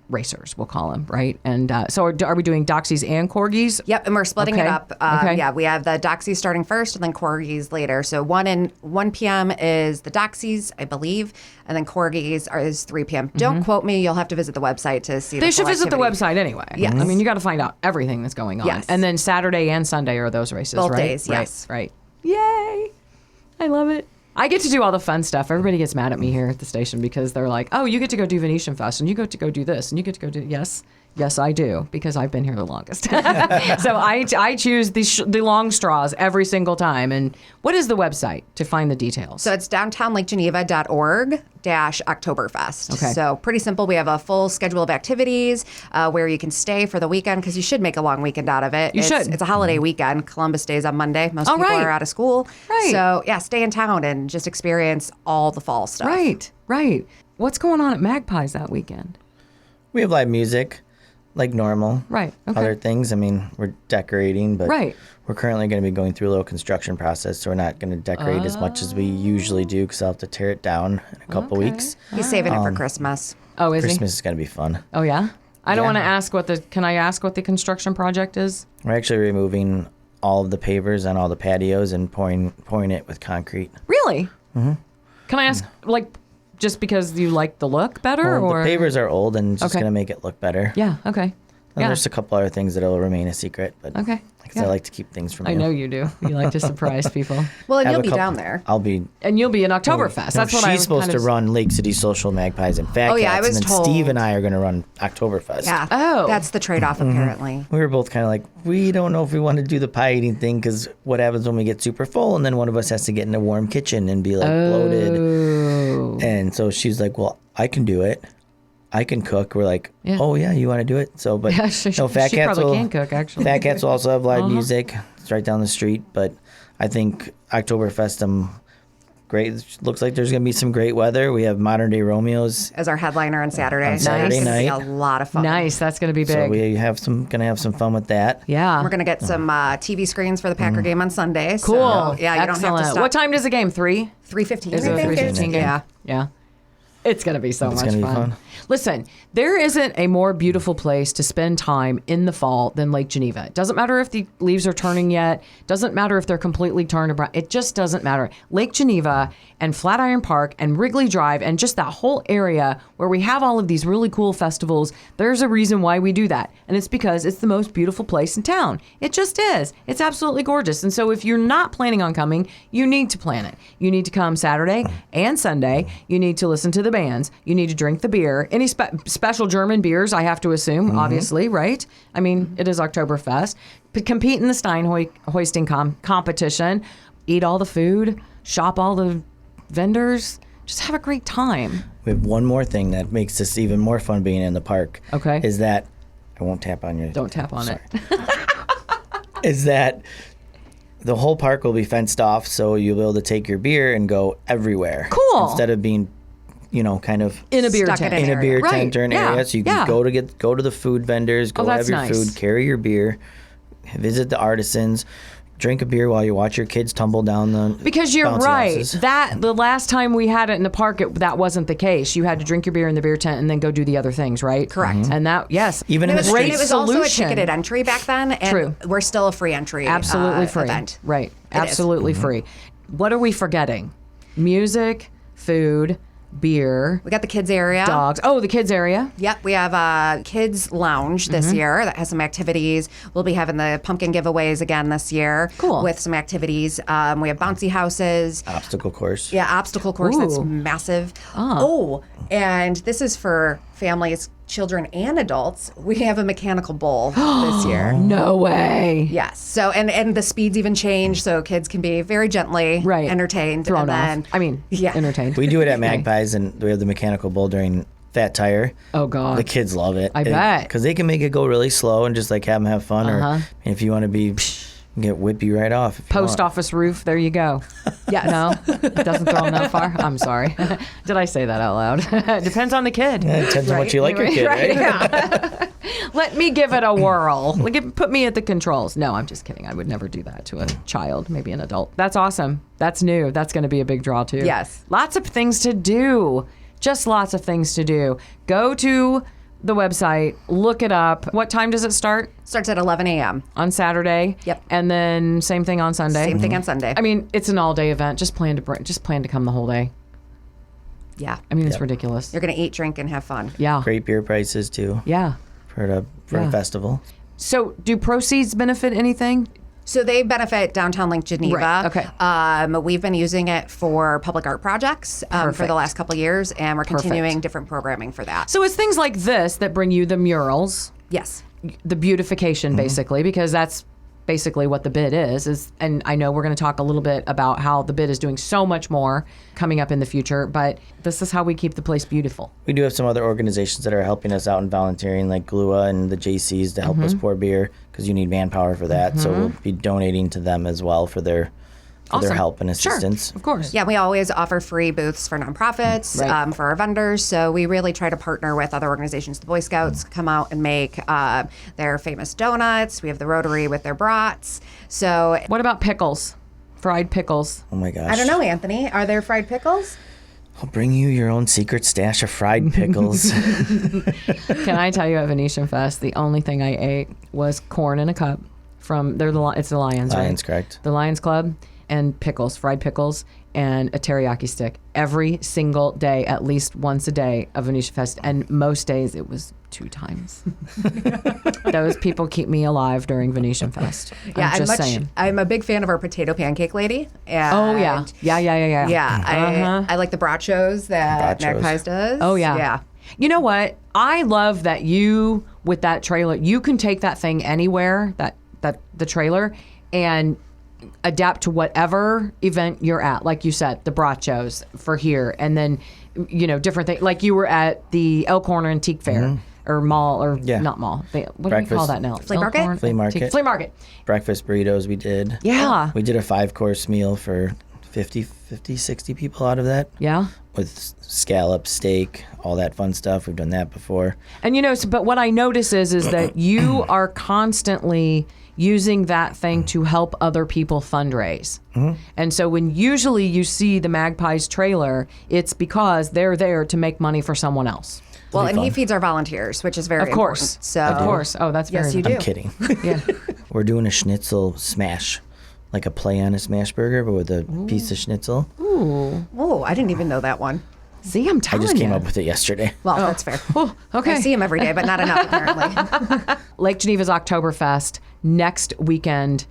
Speaker 8: racers, we'll call them, right? And so are we doing Doxies and Corgis?
Speaker 7: Yep, and we're splitting
Speaker 8: Okay.
Speaker 7: it up.
Speaker 8: Okay.
Speaker 7: Yeah, we have the Doxies starting first, and then Corgis later. So 1 p.m. is the Doxies, I believe, and then Corgis is 3 p.m. Don't quote me. You'll have to visit the website to see.
Speaker 8: They
Speaker 7: the
Speaker 8: should
Speaker 7: full
Speaker 8: visit the
Speaker 7: activity.
Speaker 8: website anyway.
Speaker 7: Yes.
Speaker 8: I mean, you got to find out everything that's going on.
Speaker 7: Yes.
Speaker 8: And then Saturday and Sunday are those races,
Speaker 7: Both
Speaker 8: right?
Speaker 7: days,
Speaker 8: Right,
Speaker 7: yes.
Speaker 8: Right. Yay. I love it. I get to do all the fun stuff. Everybody gets mad at me here at the station because they're like, oh, you get to go do Venetian Fest and you get to go do this and you get to go do, yes, I do, because I've been here the longest. So I choose the long straws every single time. And what is the website to find the details?
Speaker 7: So it's downtownlakegeneva.org/Oktoberfest.
Speaker 8: Okay.
Speaker 7: So pretty simple. We have a full schedule of activities where you can stay for the weekend because you should make a long weekend out of it.
Speaker 8: You should.
Speaker 7: It's a holiday weekend. Columbus Day is on Monday. Most
Speaker 8: Oh,
Speaker 7: people
Speaker 8: right.
Speaker 7: are out of school.
Speaker 8: Right.
Speaker 7: So yeah, stay in town and just experience all the fall stuff.
Speaker 8: Right. What's going on at Magpies that weekend?
Speaker 9: We have live music, like normal.
Speaker 8: Right, okay.
Speaker 9: Other things, I mean, we're decorating, but
Speaker 8: Right.
Speaker 9: we're currently going to be going through a little construction process, so we're not going to decorate as much as we usually do because I'll have to tear it down in a couple weeks.
Speaker 7: He's saving it for Christmas.
Speaker 8: Oh, is
Speaker 9: Christmas is going to be fun.
Speaker 8: he? Oh, yeah? I don't
Speaker 9: Yeah.
Speaker 8: want to ask can I ask what the construction project is?
Speaker 9: We're actually removing all of the pavers on all the patios and pouring it with concrete.
Speaker 8: Really? Mm-hmm. Can I ask, just because you like the look better?
Speaker 9: Well,
Speaker 8: or
Speaker 9: the pavers are old and it's just
Speaker 8: Okay.
Speaker 9: going to make it look better.
Speaker 8: Yeah, okay.
Speaker 9: And there's a couple other things that'll remain a secret, but
Speaker 8: Okay.
Speaker 9: because I like to keep things from
Speaker 8: I
Speaker 9: you.
Speaker 8: know you do. You like to surprise people.
Speaker 7: Well, and
Speaker 9: Have
Speaker 7: you'll
Speaker 9: a
Speaker 7: be
Speaker 9: couple-
Speaker 7: down there.
Speaker 9: I'll be.
Speaker 8: And you'll be in Oktoberfest.
Speaker 9: No,
Speaker 8: That's what I
Speaker 9: she's
Speaker 8: was
Speaker 9: supposed
Speaker 8: kind
Speaker 9: to
Speaker 8: of...
Speaker 9: run Lake City Social Magpies and Fat
Speaker 7: Oh, yeah, I
Speaker 9: Cats,
Speaker 7: was
Speaker 9: and then
Speaker 7: told.
Speaker 9: Steve and I are going to run Oktoberfest.
Speaker 7: Yeah.
Speaker 8: Oh.
Speaker 7: That's the trade-off, apparently.
Speaker 9: We were both kind of like, we don't know if we want to do the pie eating thing because what happens when we get super full and then one of us has to get in a warm kitchen and be like bloated.
Speaker 8: Oh.
Speaker 9: And so she's like, well, I can do it. I can cook. We're like,
Speaker 8: Yeah.
Speaker 9: oh yeah, you want to do it? So, but
Speaker 8: Yeah,
Speaker 9: no, Fat
Speaker 8: she
Speaker 9: Cats
Speaker 8: probably
Speaker 9: will,
Speaker 8: can cook, actually.
Speaker 9: Fat Cats will also have live music. It's right down the street. But I think Oktoberfest, great. It looks like there's going to be some great weather. We have Modern Day Romeos.
Speaker 7: As our headliner on Saturday.
Speaker 9: On Saturday
Speaker 7: It's gonna be
Speaker 9: night.
Speaker 7: a lot of fun.
Speaker 8: Nice. That's going to be big.
Speaker 9: So we have gonna have some fun with that.
Speaker 8: Yeah.
Speaker 7: We're going to get some TV screens for the Packer game on Sunday.
Speaker 8: Cool.
Speaker 7: So, yeah, you
Speaker 8: Excellent.
Speaker 7: don't have to stop.
Speaker 8: What time does the game? 3?
Speaker 7: 3:15.
Speaker 8: Is it
Speaker 7: I
Speaker 8: a
Speaker 7: think.
Speaker 8: 3:15 game?
Speaker 7: Yeah.
Speaker 8: Yeah. It's going to be so
Speaker 9: It's
Speaker 8: much
Speaker 9: gonna be
Speaker 8: fun.
Speaker 9: fun.
Speaker 8: Listen, there isn't a more beautiful place to spend time in the fall than Lake Geneva. It doesn't matter if the leaves are turning yet. Doesn't matter if they're completely turned brown. It just doesn't matter. Lake Geneva and Flatiron Park and Wrigley Drive and just that whole area where we have all of these really cool festivals, there's a reason why we do that. And it's because it's the most beautiful place in town. It just is. It's absolutely gorgeous. And so if you're not planning on coming, you need to plan it. You need to come Saturday and Sunday. You need to listen to the bands. You need to drink the beer. Any special German beers, I have to assume, obviously, right? I mean, it is Oktoberfest. Compete in the Stein hoisting competition. Eat all the food. Shop all the vendors. Just have a great time.
Speaker 9: We have one more thing that makes this even more fun being in the park.
Speaker 8: Okay.
Speaker 9: Is that I won't tap on your.
Speaker 8: Don't tap on it.
Speaker 9: Is that the whole park will be fenced off, so you'll be able to take your beer and go everywhere.
Speaker 8: Cool.
Speaker 9: Instead of being, kind of
Speaker 8: In a beer
Speaker 7: Stuck
Speaker 8: tent.
Speaker 7: in
Speaker 9: in a beer
Speaker 8: Right,
Speaker 9: tent or an
Speaker 8: yeah,
Speaker 9: area, so you
Speaker 8: yeah.
Speaker 9: can go to the food vendors, go
Speaker 8: that's
Speaker 9: have your
Speaker 8: nice.
Speaker 9: food, carry your beer, visit the artisans, drink a beer while you watch your kids tumble down the
Speaker 8: Because you're
Speaker 9: bouncy
Speaker 8: right.
Speaker 9: houses.
Speaker 8: That the last time we had it in the park, that wasn't the case. You had to drink your beer in the beer tent and then go do the other things, right?
Speaker 7: Correct.
Speaker 8: And that, yes,
Speaker 9: Even in
Speaker 7: It
Speaker 9: the
Speaker 7: was,
Speaker 9: streets.
Speaker 7: it was also a
Speaker 8: solution.
Speaker 7: ticketed entry back then, and
Speaker 8: True.
Speaker 7: we're still a free entry
Speaker 8: absolutely free.
Speaker 7: event.
Speaker 8: Right.
Speaker 7: It is.
Speaker 8: Absolutely free. What are we forgetting? Music, food, beer,
Speaker 7: We got the kids area.
Speaker 8: dogs. Oh, the kids area.
Speaker 7: Yep, we have a kids lounge this
Speaker 8: Mm-hmm.
Speaker 7: year that has some activities. We'll be having the pumpkin giveaways again this year.
Speaker 8: Cool.
Speaker 7: With some activities. We have bouncy houses.
Speaker 9: Obstacle course.
Speaker 7: Yeah, obstacle course that's
Speaker 8: Ooh.
Speaker 7: massive. Oh, and this is for families, children, and adults. We have a mechanical bull this year.
Speaker 8: No way.
Speaker 7: Yes. So and the speeds even change, so kids can be very gently
Speaker 8: Right.
Speaker 7: entertained.
Speaker 8: Thrown
Speaker 7: and
Speaker 8: off. I mean,
Speaker 7: yeah.
Speaker 8: entertained.
Speaker 9: We do it at Magpies, and we have the mechanical bull during Fat Tire.
Speaker 8: Oh, God.
Speaker 9: The kids love it.
Speaker 8: I bet.
Speaker 9: Because they can make it go really slow and just like have them have fun. Or if you want to be, get whippy right off. if you
Speaker 8: Post
Speaker 9: want.
Speaker 8: office roof. There you go. Yeah. No, it doesn't throw them that far. I'm sorry. Did I say that out loud? Depends on the kid.
Speaker 9: Yeah, it depends on what you like your kid, right?
Speaker 8: Yeah. Let me give it a whirl. Put me at the controls. No, I'm just kidding. I would never do that to a child, maybe an adult. That's awesome. That's new. That's going to be a big draw, too.
Speaker 7: Yes.
Speaker 8: Lots of things to do. Just lots of things to do. Go to the website, look it up. What time does it start?
Speaker 7: Starts at 11 a.m.
Speaker 8: On Saturday?
Speaker 7: Yep.
Speaker 8: And then same thing on Sunday?
Speaker 7: Same thing on Sunday.
Speaker 8: I mean, it's an all-day event. Just plan to come the whole day.
Speaker 7: Yeah.
Speaker 8: I mean, it's ridiculous.
Speaker 7: You're going to eat, drink, and have fun.
Speaker 8: Yeah.
Speaker 9: Great beer prices too
Speaker 8: Yeah.
Speaker 9: for a
Speaker 8: Yeah.
Speaker 9: festival.
Speaker 8: So, do proceeds benefit anything?
Speaker 7: So they benefit Downtown Lake Geneva.
Speaker 8: Right, okay.
Speaker 7: We've been using it for public art projects for
Speaker 8: Perfect.
Speaker 7: the last couple of years, and we're continuing different programming for that.
Speaker 8: So, it's things like this that bring you the murals,
Speaker 7: Yes.
Speaker 8: the beautification, basically, because that's basically what the bid is. And I know we're going to talk a little bit about how the bid is doing so much more coming up in the future, but this is how we keep the place beautiful.
Speaker 9: We do have some other organizations that are helping us out in volunteering, like GLUA and the JCs, to help us pour beer because you need manpower for that. So we'll be donating to them as well for their
Speaker 8: Awesome.
Speaker 9: help and
Speaker 8: Sure,
Speaker 9: assistance.
Speaker 8: of course.
Speaker 7: Yeah, we always offer free booths for nonprofits,
Speaker 8: Right.
Speaker 7: for our vendors. So we really try to partner with other organizations. The Boy Scouts come out and make their famous donuts. We have the Rotary with their brats. So
Speaker 8: What about pickles? Fried pickles.
Speaker 9: Oh my gosh.
Speaker 7: I don't know, Anthony. Are there fried pickles?
Speaker 9: I'll bring you your own secret stash of fried pickles.
Speaker 8: Can I tell you at Venetian Fest, the only thing I ate was corn in a cup from it's the Lions, right?
Speaker 9: Lions, correct.
Speaker 8: The Lions Club, and pickles, fried pickles, and a teriyaki stick every single day, at least once a day of Venetian Fest. And most days it was 2 times. Those people keep me alive during Venetian Fest.
Speaker 7: Yeah,
Speaker 8: I'm just saying.
Speaker 7: I'm a big fan of our potato pancake lady. And
Speaker 8: Oh, yeah. Yeah.
Speaker 7: Yeah, I like the brachos that
Speaker 9: Brachos.
Speaker 7: Magpies does.
Speaker 8: Oh, yeah.
Speaker 7: Yeah.
Speaker 8: You know what? I love that you, with that trailer, you can take that thing anywhere, the trailer, and adapt to whatever event you're at. Like you said, the brachos for here, and then, different things. Like you were at the Elkhorn Antique Fair. Or mall, or not mall. What do we call that now?
Speaker 7: Flea market?
Speaker 8: Elkhorn
Speaker 9: Flea market.
Speaker 8: Antique- Flea market.
Speaker 9: Breakfast burritos we did.
Speaker 8: Yeah.
Speaker 9: We did a 5-course meal for 50, 60 people out of that.
Speaker 8: Yeah.
Speaker 9: With scallops, steak, all that fun stuff. We've done that before.
Speaker 8: And but what I notice is that you are constantly using that thing to help other people fundraise. And so when usually you see the Magpies trailer, it's because they're there to make money for someone else.
Speaker 7: Well, and he feeds our volunteers, which is very
Speaker 8: Of course.
Speaker 7: important. So,
Speaker 8: Of course. Oh, that's very
Speaker 7: Yes, you do.
Speaker 9: I'm kidding.
Speaker 8: Yeah.
Speaker 9: We're doing a schnitzel smash, like a play on a smash burger, but with a piece of schnitzel.
Speaker 7: Oh, I didn't even know that one.
Speaker 8: See, I'm
Speaker 9: I
Speaker 8: telling
Speaker 9: just came
Speaker 8: you.
Speaker 9: up with it yesterday.
Speaker 7: Well, that's fair.
Speaker 8: Oh, okay.
Speaker 7: I see him every day, but not enough apparently.
Speaker 8: Lake Geneva's Oktoberfest next weekend,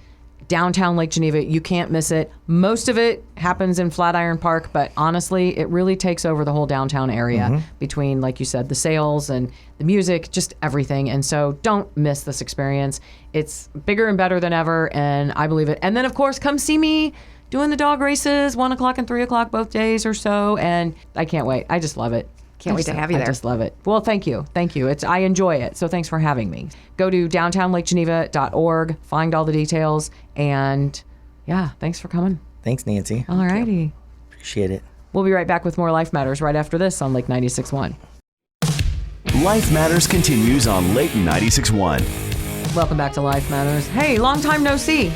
Speaker 8: downtown Lake Geneva. You can't miss it. Most of it happens in Flatiron Park, but honestly, it really takes over the whole downtown area between, like you said, the sales and the music, just everything. And so don't miss this experience. It's bigger and better than ever, and I believe it. And then, of course, come see me doing the dog races, 1 o'clock and 3 o'clock both days or so, and I can't wait. I just love it.
Speaker 7: Can't wait to have you there.
Speaker 8: I just love it. Well, thank you. Thank you. I enjoy it. So thanks for having me. Go to downtownlakegeneva.org, find all the details, and yeah, thanks for coming.
Speaker 9: Thanks, Nancy.
Speaker 8: All righty.
Speaker 9: Appreciate it.
Speaker 8: We'll be right back with more Life Matters right after this on Lake 96.1.
Speaker 6: Life Matters continues on Lake 96.1.
Speaker 8: Welcome back to Life Matters. Hey, long time no see.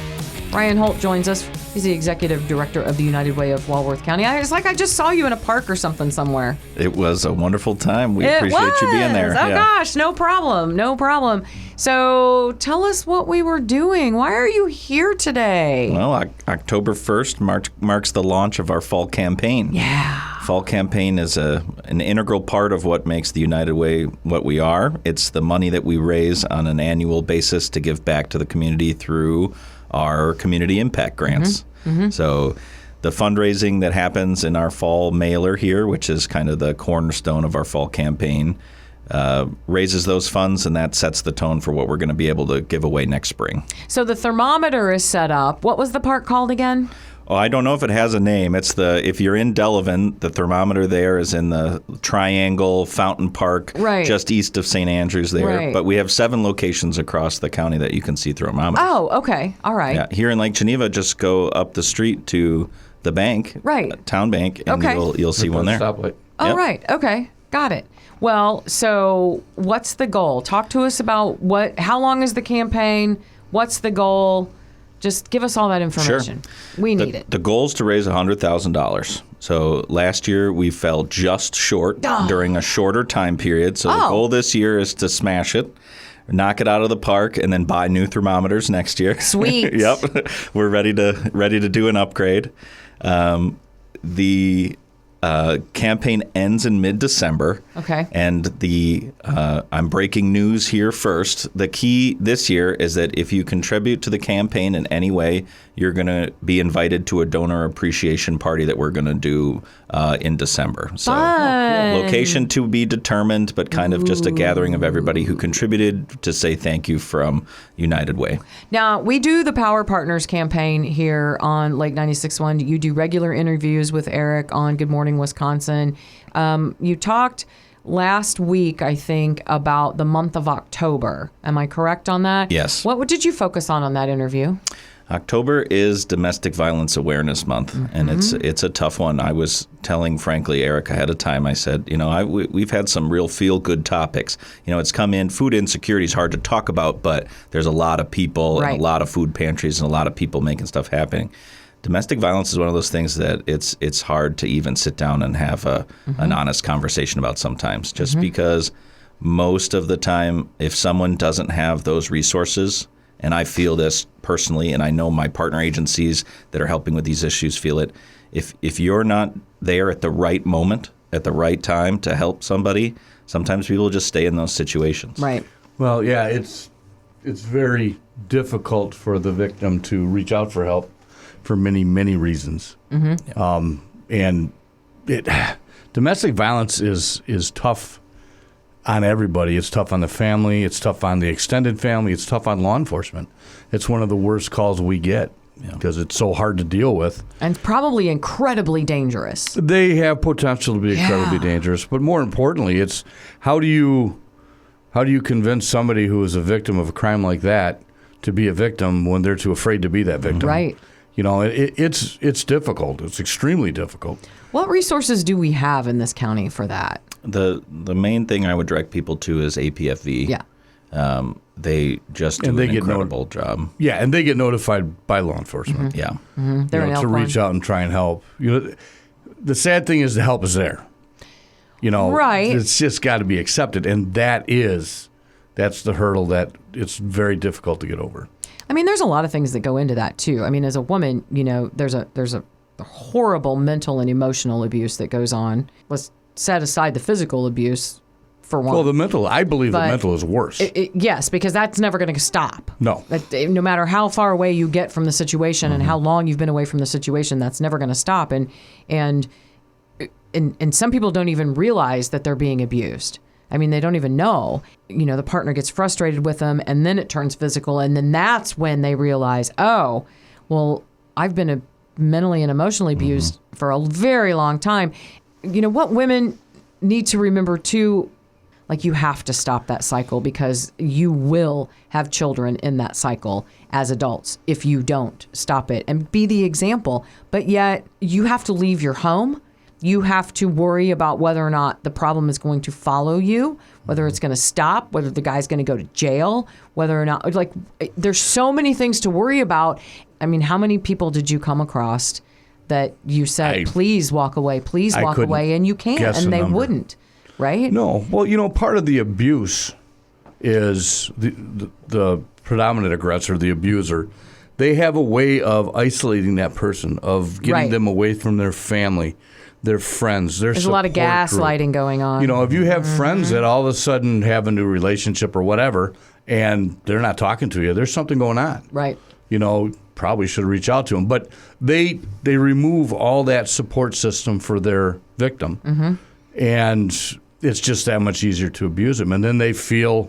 Speaker 8: Ryan Holt joins us. He's the executive director of the United Way of Walworth County. It's like I just saw you in a park or something somewhere.
Speaker 10: It was a wonderful time. We
Speaker 8: It
Speaker 10: appreciate you being there.
Speaker 8: Oh, gosh, no problem. No problem. So tell us what we were doing. Why are you here today?
Speaker 10: Well, October 1st marks the launch of our fall campaign.
Speaker 8: Yeah.
Speaker 10: Fall campaign is an integral part of what makes the United Way what we are. It's the money that we raise on an annual basis to give back to the community through our community impact grants. So the fundraising that happens in our fall mailer here, which is kind of the cornerstone of our fall campaign, raises those funds, and that sets the tone for what we're going to be able to give away next spring.
Speaker 8: So the thermometer is set up. What was the park called again?
Speaker 10: Oh, I don't know if it has a name. If you're in Delavan, the thermometer there is in the Triangle Fountain Park,
Speaker 8: Right.
Speaker 10: just east of St. Andrews there.
Speaker 8: Right.
Speaker 10: But we have 7 locations across the county that you can see thermometers.
Speaker 8: Oh, okay. All right.
Speaker 10: Yeah, here in Lake Geneva, just go up the street to the bank,
Speaker 8: Right.
Speaker 10: Town Bank, and
Speaker 8: Okay.
Speaker 10: you'll see one there.
Speaker 4: Stoplight.
Speaker 8: All
Speaker 10: Yep.
Speaker 8: right. Okay. Got it. Well, so what's the goal? Talk to us about how long is the campaign? What's the goal? Just give us all that information. We need it.
Speaker 10: The goal is to raise $100,000. So last year we fell just short during a shorter time period. So the goal this year is to smash it, knock it out of the park, and then buy new thermometers next year.
Speaker 8: Sweet.
Speaker 10: Yep, we're ready to do an upgrade. The campaign ends in mid-December.
Speaker 8: Okay.
Speaker 10: And I'm breaking news here first. The key this year is that if you contribute to the campaign in any way, you're going to be invited to a donor appreciation party that we're going to do in December. So location to be determined, but kind of just a gathering of everybody who contributed to say thank you from United Way.
Speaker 8: Now, we do the Power Partners campaign here on Lake 96.1. You do regular interviews with Eric on Good Morning Wisconsin. You talked last week, I think, about the month of October. Am I correct on that?
Speaker 10: Yes.
Speaker 8: What did you focus on that interview?
Speaker 10: October is Domestic Violence Awareness Month, and it's a tough one. I was telling, frankly, Eric ahead of time, I said, we've had some real feel-good topics. It's come in. Food insecurity is hard to talk about, but there's a lot of people and a lot of food pantries and a lot of people making stuff happening. Domestic violence is one of those things that it's hard to even sit down and have an honest conversation about sometimes, just because most of the time, if someone doesn't have those resources, and I feel this personally, and I know my partner agencies that are helping with these issues feel it, if you're not there at the right moment, at the right time to help somebody, sometimes people just stay in those situations.
Speaker 8: Right.
Speaker 4: Well, yeah, it's very difficult for the victim to reach out for help for many, many reasons. And domestic violence is tough on everybody. It's tough on the family. It's tough on the extended family. It's tough on law enforcement. It's one of the worst calls we get because it's so hard to deal with.
Speaker 8: And probably incredibly dangerous.
Speaker 4: They have potential to be incredibly dangerous. But more importantly, it's how do you convince somebody who is a victim of a crime like that to be a victim when they're too afraid to be that victim?
Speaker 8: Right.
Speaker 4: You know, it's difficult. It's extremely difficult.
Speaker 8: What resources do we have in this county for that?
Speaker 10: The main thing I would direct people to is APFV.
Speaker 8: Yeah.
Speaker 10: They just do an incredible job.
Speaker 4: Yeah, and they get notified by law enforcement.
Speaker 10: Yeah.
Speaker 8: They're an
Speaker 4: to reach out and try and help. You know, the sad thing is the help is there. You know,
Speaker 8: right.
Speaker 4: It's just got to be accepted, and that's the hurdle that it's very difficult to get over.
Speaker 8: I mean, there's a lot of things that go into that too. I mean, as a woman, you know, there's a horrible mental and emotional abuse that goes on. Let's set aside the physical abuse for one.
Speaker 4: Well, I believe the mental is worse.
Speaker 8: Yes, because that's never going to stop.
Speaker 4: No.
Speaker 8: No matter how far away you get from the situation and how long you've been away from the situation, that's never going to stop. And some people don't even realize that they're being abused. I mean, they don't even know. You know, the partner gets frustrated with them, and then it turns physical, and then that's when they realize, oh, well, I've been mentally and emotionally abused for a very long time. You know, what women need to remember, too, like you have to stop that cycle because you will have children in that cycle as adults if you don't stop it and be the example. But yet you have to leave your home. You have to worry about whether or not the problem is going to follow you, whether it's going to stop, whether the guy's going to go to jail, whether or not, like, there's so many things to worry about. I mean, how many people did you come across that you said, please walk away, and you can't, and they wouldn't, right?
Speaker 4: No. Well, you know, part of the abuse is the predominant aggressor, the abuser. They have a way of isolating that person, of getting them away from their family, their friends, their
Speaker 8: There's a lot of gaslighting going on.
Speaker 4: You know, if you have friends that all of a sudden have a new relationship or whatever, and they're not talking to you, there's something going on.
Speaker 8: Right.
Speaker 4: You know, probably should reach out to them. But they remove all that support system for their victim, and it's just that much easier to abuse them. And then the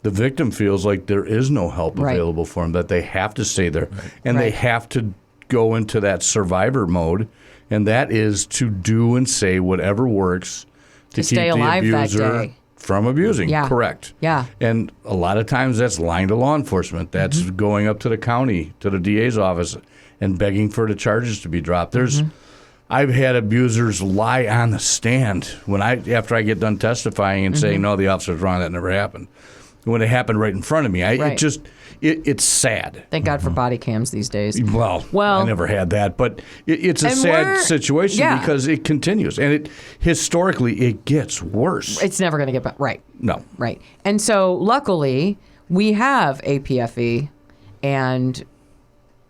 Speaker 4: victim feels like there is no help available for them, that they have to stay there, and they have to go into that survivor mode. And that is to do and say whatever works to keep
Speaker 8: stay alive
Speaker 4: the
Speaker 8: that
Speaker 4: abuser
Speaker 8: day.
Speaker 4: from abusing.
Speaker 8: Yeah.
Speaker 4: Correct.
Speaker 8: Yeah.
Speaker 4: And a lot of times that's lying to law enforcement. That's going up to the county, to the DA's office, and begging for the charges to be dropped. I've had abusers lie on the stand after I get done testifying and saying, no, the officer's wrong, that never happened. When it happened right in front of me, it's sad.
Speaker 8: Thank God for body cams these days.
Speaker 4: Well, I never had that, but it's a sad situation because it continues, and historically it gets worse.
Speaker 8: It's never going to get better. Right.
Speaker 4: No.
Speaker 8: Right. And so luckily we have APFE, and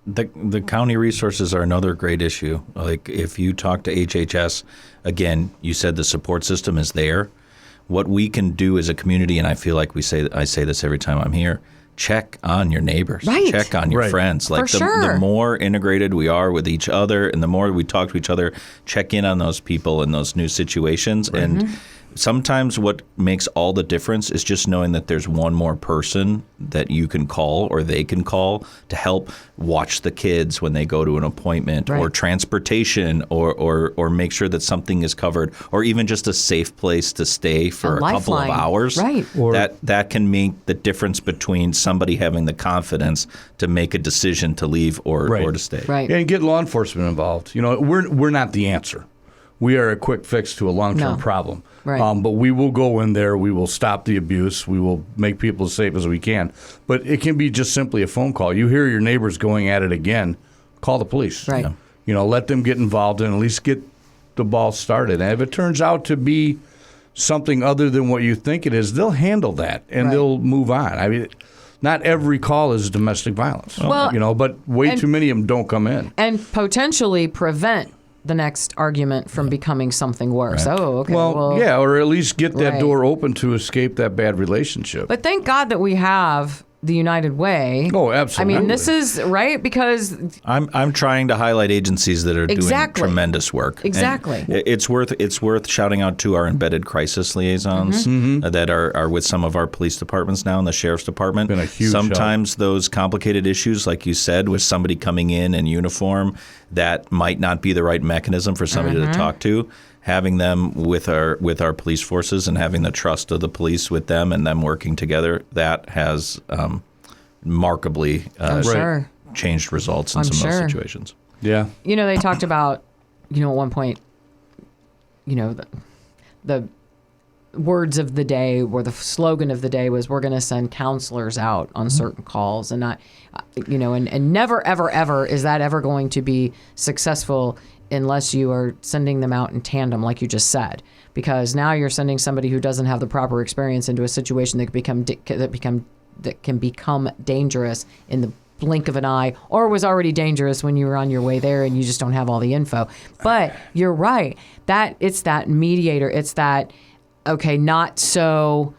Speaker 10: the county resources are another great issue. Like if you talk to HHS, again, you said the support system is there. What we can do as a community, and I feel like I say this every time I'm here, check on your neighbors.
Speaker 8: Right.
Speaker 10: Check on your friends. Like the more integrated we are with each other and the more we talk to each other, check in on those people in those new situations. And sometimes what makes all the difference is just knowing that there's one more person that you can call or they can call to help watch the kids when they go to an appointment or transportation or make sure that something is covered or even just a safe place to stay for a couple of hours.
Speaker 8: Right.
Speaker 10: That can make the difference between somebody having the confidence to make a decision to leave or to stay.
Speaker 8: Right.
Speaker 4: And get law enforcement involved. You know, we're not the answer. We are a quick fix to a long-term problem.
Speaker 8: Right.
Speaker 4: But we will go in there. We will stop the abuse. We will make people as safe as we can. But it can be just simply a phone call. You hear your neighbors going at it again, call the police.
Speaker 8: Right.
Speaker 4: You know, let them get involved and at least get the ball started. And if it turns out to be something other than what you think it is, they'll handle that and they'll move on. I mean, not every call is domestic violence.
Speaker 8: Well,
Speaker 4: you know, but way too many of them don't come in.
Speaker 8: And potentially prevent the next argument from becoming something worse. Right. Oh, okay.
Speaker 4: Well, yeah, or at least get that door open to escape that bad relationship.
Speaker 8: But thank God that we have the United Way.
Speaker 4: Oh, absolutely.
Speaker 8: I mean, this is right because
Speaker 10: I'm trying to highlight agencies that are doing tremendous work.
Speaker 8: Exactly.
Speaker 10: And it's worth shouting out to our embedded crisis liaisons that are with some of our police departments now and the sheriff's department.
Speaker 4: Been a huge
Speaker 10: Sometimes
Speaker 4: help.
Speaker 10: Those complicated issues, like you said, with somebody coming in uniform, that might not be the right mechanism for somebody to talk to. Having them with our police forces and having the trust of the police with them and them working together, that has remarkably changed results in some of those situations.
Speaker 4: Yeah.
Speaker 8: You know, they talked about, at one point, the words of the day or the slogan of the day was, we're going to send counselors out on certain calls, and not, and never, ever, ever is that ever going to be successful unless you are sending them out in tandem, like you just said, because now you're sending somebody who doesn't have the proper experience into a situation that can become dangerous in the blink of an eye, or was already dangerous when you were on your way there and you just don't have all the info. But you're right, that it's that mediator, it's that not so,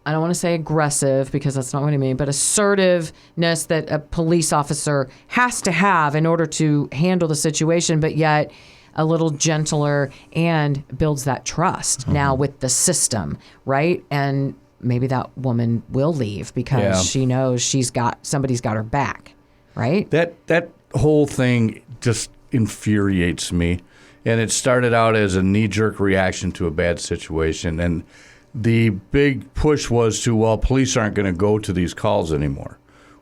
Speaker 8: I don't want to say aggressive because that's not what I mean, but assertiveness that a police officer has to have in order to handle the situation, but yet a little gentler and builds that trust now with the system, right? And maybe that woman will leave because she knows somebody's got her back, right?
Speaker 4: That whole thing just infuriates me. And it started out as a knee-jerk reaction to a bad situation. And the big push was police aren't going to go to these calls anymore.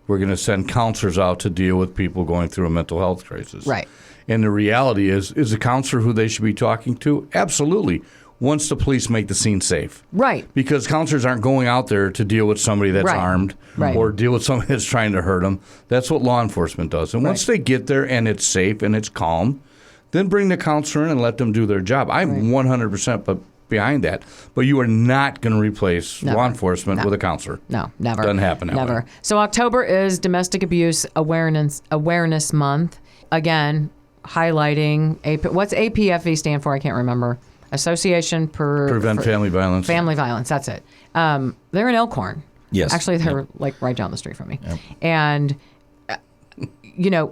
Speaker 4: We're going to send counselors out to deal with people going through a mental health crisis.
Speaker 8: Right.
Speaker 4: And the reality is the counselor who they should be talking to? Absolutely. Once the police make the scene safe.
Speaker 8: Right.
Speaker 4: Because counselors aren't going out there to deal with somebody that's armed or deal with somebody that's trying to hurt them. That's what law enforcement does. And once they get there and it's safe and it's calm, then bring the counselor in and let them do their job. I'm 100% behind that. But you are not going to replace law enforcement with a counselor.
Speaker 8: No, never.
Speaker 4: Doesn't happen that way.
Speaker 8: So October is Domestic Abuse Awareness Month. Again, highlighting what's APFE stand for? I can't remember. Association
Speaker 4: Prevent Family Violence.
Speaker 8: Family Violence, that's it. They're in Elkhorn.
Speaker 10: Yes.
Speaker 8: Actually, they're like right down the street from me. Yep. And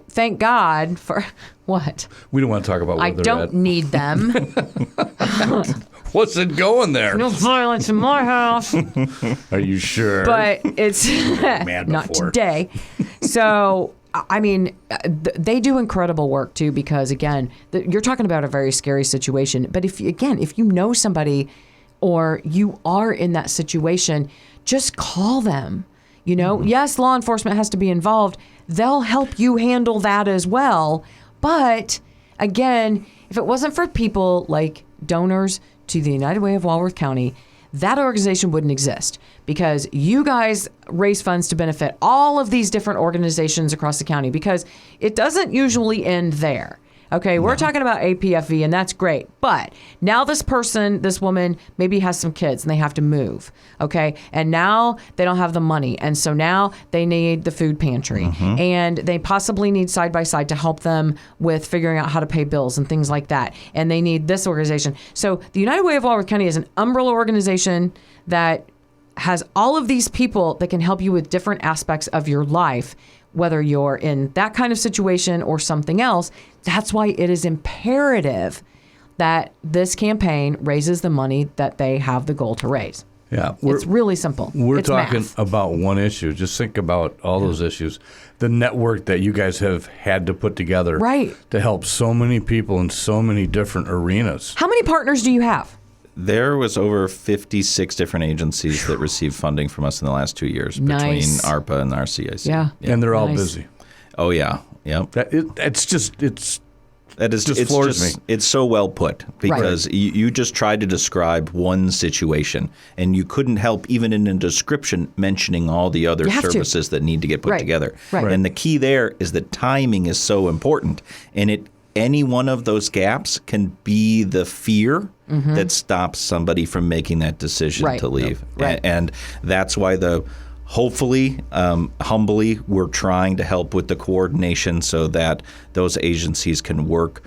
Speaker 8: thank God for what?
Speaker 4: We don't want to talk about where
Speaker 8: I don't need them.
Speaker 4: What's it going there?
Speaker 8: No violence in my house.
Speaker 4: Are you sure?
Speaker 8: But it's not today. So, I mean, they do incredible work too, because again, you're talking about a very scary situation. But if you know somebody or you are in that situation, just call them. Yes, law enforcement has to be involved. They'll help you handle that as well. But again, if it wasn't for people like donors to the United Way of Walworth County, that organization wouldn't exist, because you guys raise funds to benefit all of these different organizations across the county, because it doesn't usually end there. Okay, we're talking about APFE, and that's great. But now this woman maybe has some kids and they have to move. Okay, and now they don't have the money. And so now they need the food pantry. And they possibly need side by side to help them with figuring out how to pay bills and things like that. And they need this organization. So the United Way of Walworth County is an umbrella organization that has all of these people that can help you with different aspects of your life, whether you're in that kind of situation or something else. That's why it is imperative that this campaign raises the money that they have the goal to raise.
Speaker 4: Yeah,
Speaker 8: it's really simple.
Speaker 4: We're talking
Speaker 8: math.
Speaker 4: about one issue. Just think about all those issues. The network that you guys have had to put together to help so many people in so many different arenas.
Speaker 8: How many partners do you have?
Speaker 10: There was over 56 different agencies that received funding from us in the last 2 years between ARPA and RCIC.
Speaker 8: Yeah.
Speaker 4: And they're all busy.
Speaker 10: Oh, yeah. Yep.
Speaker 4: It floors me.
Speaker 10: It's so well put, because you just tried to describe one situation, and you couldn't help, even in a description, mentioning all the other services that need to get put together.
Speaker 8: Right.
Speaker 10: And the key there is that timing is so important, and any one of those gaps can be the fear that stops somebody from making that decision to leave. And that's why hopefully, humbly, we're trying to help with the coordination so that those agencies can work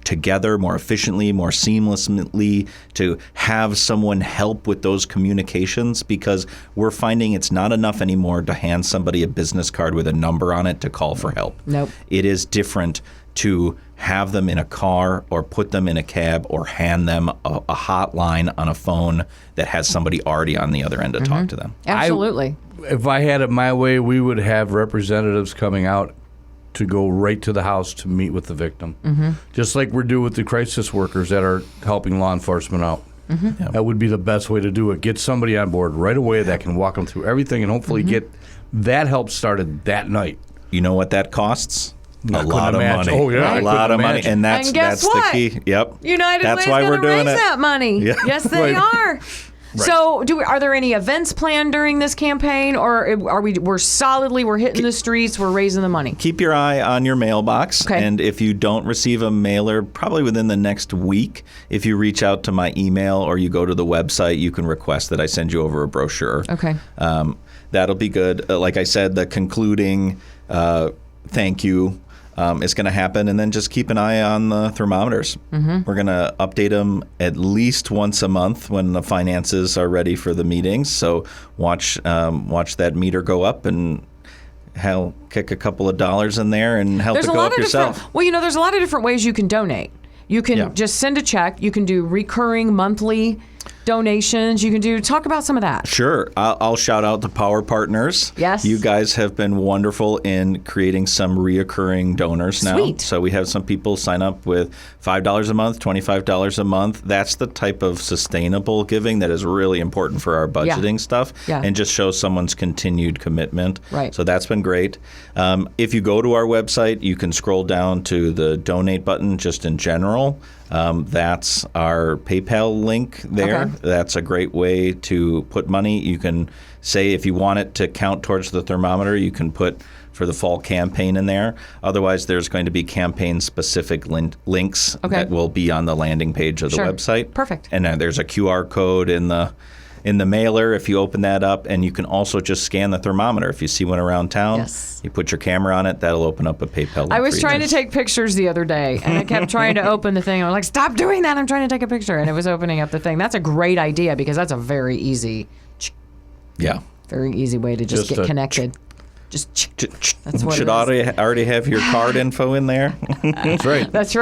Speaker 10: together more efficiently, more seamlessly, to have someone help with those communications, because we're finding it's not enough anymore to hand somebody a business card with a number on it to call for help.
Speaker 8: Nope.
Speaker 10: It is different to have them in a car or put them in a cab or hand them a hotline on a phone that has somebody already on the other end to talk to them.
Speaker 8: Absolutely.
Speaker 4: If I had it my way, we would have representatives coming out to go right to the house to meet with the victim. Just like we're doing with the crisis workers that are helping law enforcement out. That would be the best way to do it. Get somebody on board right away that can walk them through everything and hopefully get that help started that night.
Speaker 10: You know what that costs?
Speaker 4: Not
Speaker 10: a lot of
Speaker 4: gonna
Speaker 10: money.
Speaker 4: match. Oh, yeah, I
Speaker 10: a lot of
Speaker 4: couldn't
Speaker 10: money,
Speaker 4: imagine.
Speaker 10: and that's
Speaker 8: guess
Speaker 10: the
Speaker 8: what?
Speaker 10: key. Yep.
Speaker 8: United
Speaker 10: That's
Speaker 8: Way's
Speaker 10: why we're
Speaker 8: gonna
Speaker 10: doing
Speaker 8: raise
Speaker 10: it.
Speaker 8: that money.
Speaker 10: Yeah.
Speaker 8: Yes, they
Speaker 4: Right.
Speaker 8: are. So, are there any events planned during this campaign, or are we're hitting the streets, we're raising the money?
Speaker 10: Keep your eye on your mailbox,
Speaker 8: Okay.
Speaker 10: and if you don't receive a mailer, probably within the next week, if you reach out to my email or you go to the website, you can request that I send you over a brochure.
Speaker 8: Okay.
Speaker 10: That'll be good. Like I said, the concluding thank you is going to happen, and then just keep an eye on the thermometers. We're going to update them at least once a month when the finances are ready for the meetings. So watch that meter go up, and kick a couple of dollars in there and help it go up yourself.
Speaker 8: There's a lot of different ways you can donate. You can just send a check. You can do recurring monthly donations. You can talk about some of that.
Speaker 10: Sure. I'll shout out the Power Partners.
Speaker 8: Yes.
Speaker 10: You guys have been wonderful in creating some reoccurring donors now.
Speaker 8: Sweet.
Speaker 10: So we have some people sign up with $5 a month, $25 a month. That's the type of sustainable giving that is really important for our budgeting stuff and just shows someone's continued commitment.
Speaker 8: Right.
Speaker 10: So that's been great. If you go to our website, you can scroll down to the donate button just in general. That's our PayPal link there.
Speaker 8: Okay.
Speaker 10: That's a great way to put money. You can say if you want it to count towards the thermometer, you can put for the fall campaign in there. Otherwise, there's going to be campaign-specific links that will be on the landing page of the website.
Speaker 8: Perfect.
Speaker 10: And then there's a QR code in the mailer if you open that up, and you can also just scan the thermometer. If you see one around town, you put your camera on it, that'll open up a PayPal link.
Speaker 8: I was
Speaker 10: for you.
Speaker 8: trying to take pictures the other day, and I kept trying to open the thing. I was like, stop doing that. I'm trying to take a picture. And it was opening up the thing. That's a great idea because that's a very easy way to just get connected. That's what
Speaker 10: should
Speaker 8: it
Speaker 10: already have your card info in there.
Speaker 4: That's right.
Speaker 8: That's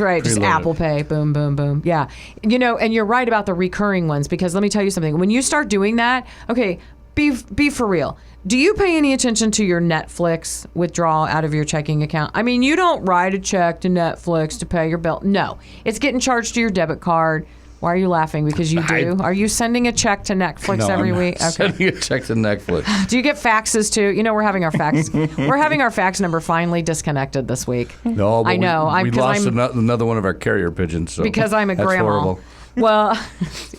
Speaker 8: right. Just Apple Pay. Boom, boom, boom. Yeah. And you're right about the recurring ones, because let me tell you something. When you start doing that, okay, be for real. Do you pay any attention to your Netflix withdrawal out of your checking account? I mean, you don't write a check to Netflix to pay your bill. No. It's getting charged to your debit card. Why are you laughing? Because you do. Are you sending a check to Netflix every week? Okay.
Speaker 4: Sending a check to Netflix.
Speaker 8: Do you get faxes too? We're having our fax number finally disconnected this week.
Speaker 4: No, but
Speaker 8: I know.
Speaker 4: We lost another one of our carrier pigeons. So
Speaker 8: because I'm a
Speaker 4: that's
Speaker 8: grandma.
Speaker 4: Horrible.
Speaker 8: Well,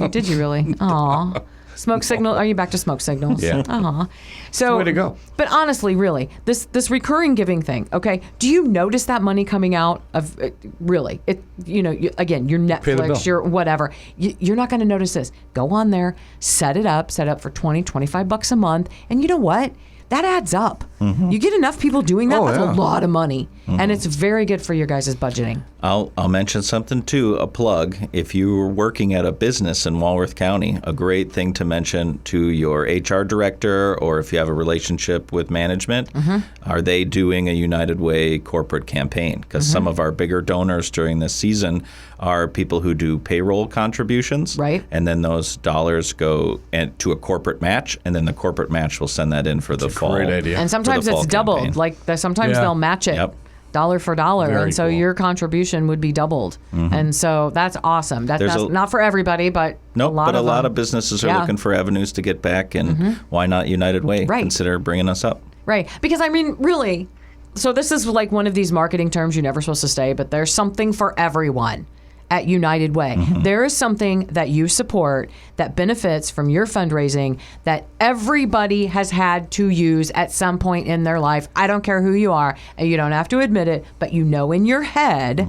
Speaker 8: did you really? Aw. Smoke signal? Are you back to smoke signals?
Speaker 4: Yeah.
Speaker 8: So
Speaker 4: way to go.
Speaker 8: But honestly, really, this recurring giving thing. Okay, do you notice that money coming out of really? Again, your Netflix, your whatever. You're not going to notice this. Go on there, set it up for $20, $25 a month, and you know what? That adds up. You get enough people doing that, that's a lot of money. And it's very good for your guys' budgeting.
Speaker 10: I'll mention something too, a plug. If you're working at a business in Walworth County, a great thing to mention to your HR director, or if you have a relationship with management, are they doing a United Way corporate campaign? Because some of our bigger donors during this season are people who do payroll contributions.
Speaker 8: Right.
Speaker 10: And then those dollars go to a corporate match, and then the corporate match will send that in for the fall.
Speaker 4: Great idea.
Speaker 8: And sometimes it's doubled.
Speaker 10: Campaign.
Speaker 8: Like sometimes they'll match it.
Speaker 10: Yep.
Speaker 8: Dollar for dollar,
Speaker 4: Very
Speaker 8: and so
Speaker 4: cool.
Speaker 8: your contribution would be doubled, and so that's awesome. That's not for everybody, but
Speaker 10: Nope,
Speaker 8: a lot
Speaker 10: of businesses are
Speaker 8: Yeah.
Speaker 10: looking for avenues to get back, and why not United Way?
Speaker 8: Right.
Speaker 10: Consider bringing us up.
Speaker 8: right. Because I mean, really, so this is like one of these marketing terms you're never supposed to say, but there's something for everyone at United Way. There is something that you support that benefits from your fundraising that everybody has had to use at some point in their life. I don't care who you are, and you don't have to admit it, but in your head,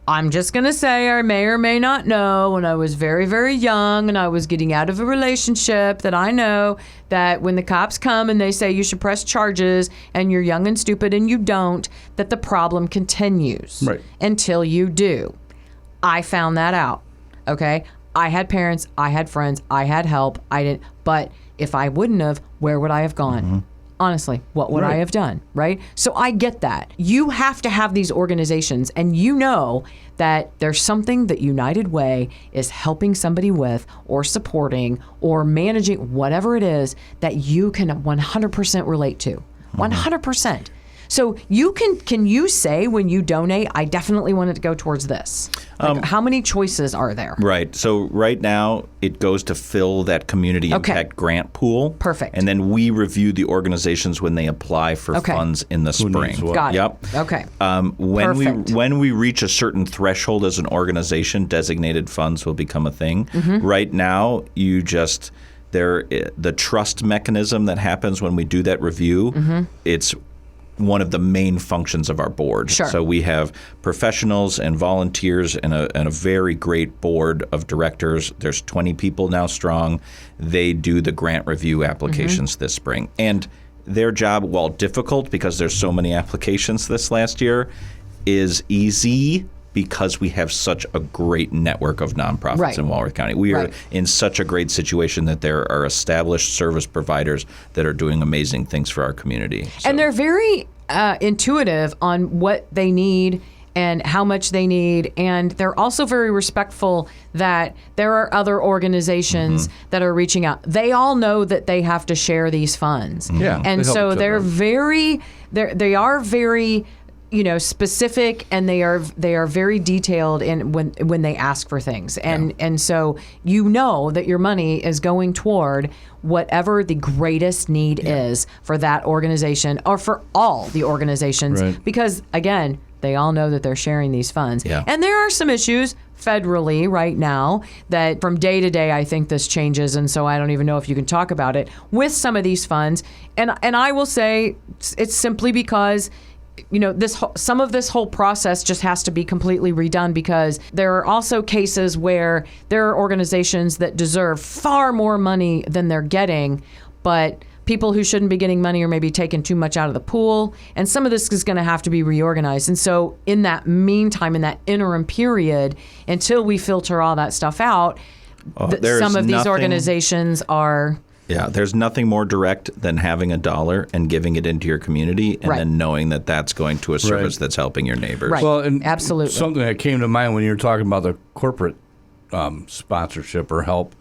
Speaker 8: I'm just going to say, I may or may not know, when I was very, very young and I was getting out of a relationship, that I know that when the cops come and they say you should press charges and you're young and stupid and you don't, that the problem continues until you do. I found that out. Okay? I had parents, I had friends, I had help. I didn't. But if I wouldn't have, where would I have gone? Honestly, what would I have done, right? So I get that. You have to have these organizations, and you know that there's something that United Way is helping somebody with or supporting or managing, whatever it is, that you can 100% relate to. 100%. So you can you say when you donate, I definitely want it to go towards this? Like, how many choices are there?
Speaker 10: Right. So right now it goes to fill that community impact grant pool.
Speaker 8: Perfect.
Speaker 10: And then we review the organizations when they apply for funds in the spring.
Speaker 8: Got it.
Speaker 10: Yep.
Speaker 8: Okay.
Speaker 10: When we reach a certain threshold as an organization, designated funds will become a thing. Right now, the trust mechanism that happens when we do that review, it's one of the main functions of our board.
Speaker 8: Sure.
Speaker 10: So we have professionals and volunteers and a very great board of directors. There's 20 people now strong. They do the grant review applications this spring. And their job, while difficult because there's so many applications this last year, is easy because we have such a great network of nonprofits in Walworth County. We are in such a great situation that there are established service providers that are doing amazing things for our community. So.
Speaker 8: And they're very intuitive on what they need and how much they need. And they're also very respectful that there are other organizations that are reaching out. They all know that they have to share these funds.
Speaker 4: Yeah.
Speaker 8: And so they are very specific, and they are very detailed in when they ask for things, and so you know that your money is going toward whatever the greatest need is for that organization or for all the organizations, because again, they all know that they're sharing these funds. And there are some issues federally right now that from day to day, I think this changes, and so I don't even know if you can talk about it with some of these funds. And I will say it's simply because some of this whole process just has to be completely redone, because there are also cases where there are organizations that deserve far more money than they're getting, but people who shouldn't be getting money are maybe taking too much out of the pool, and some of this is going to have to be reorganized. And so in that meantime, in that interim period, until we filter all that stuff out, some of these organizations are...
Speaker 10: Yeah, there's nothing more direct than having $1 and giving it into your community, and then knowing that that's going to a service that's helping your neighbors.
Speaker 8: Right.
Speaker 4: Well, and
Speaker 8: absolutely.
Speaker 4: Something that came to mind when you were talking about the corporate sponsorship or help.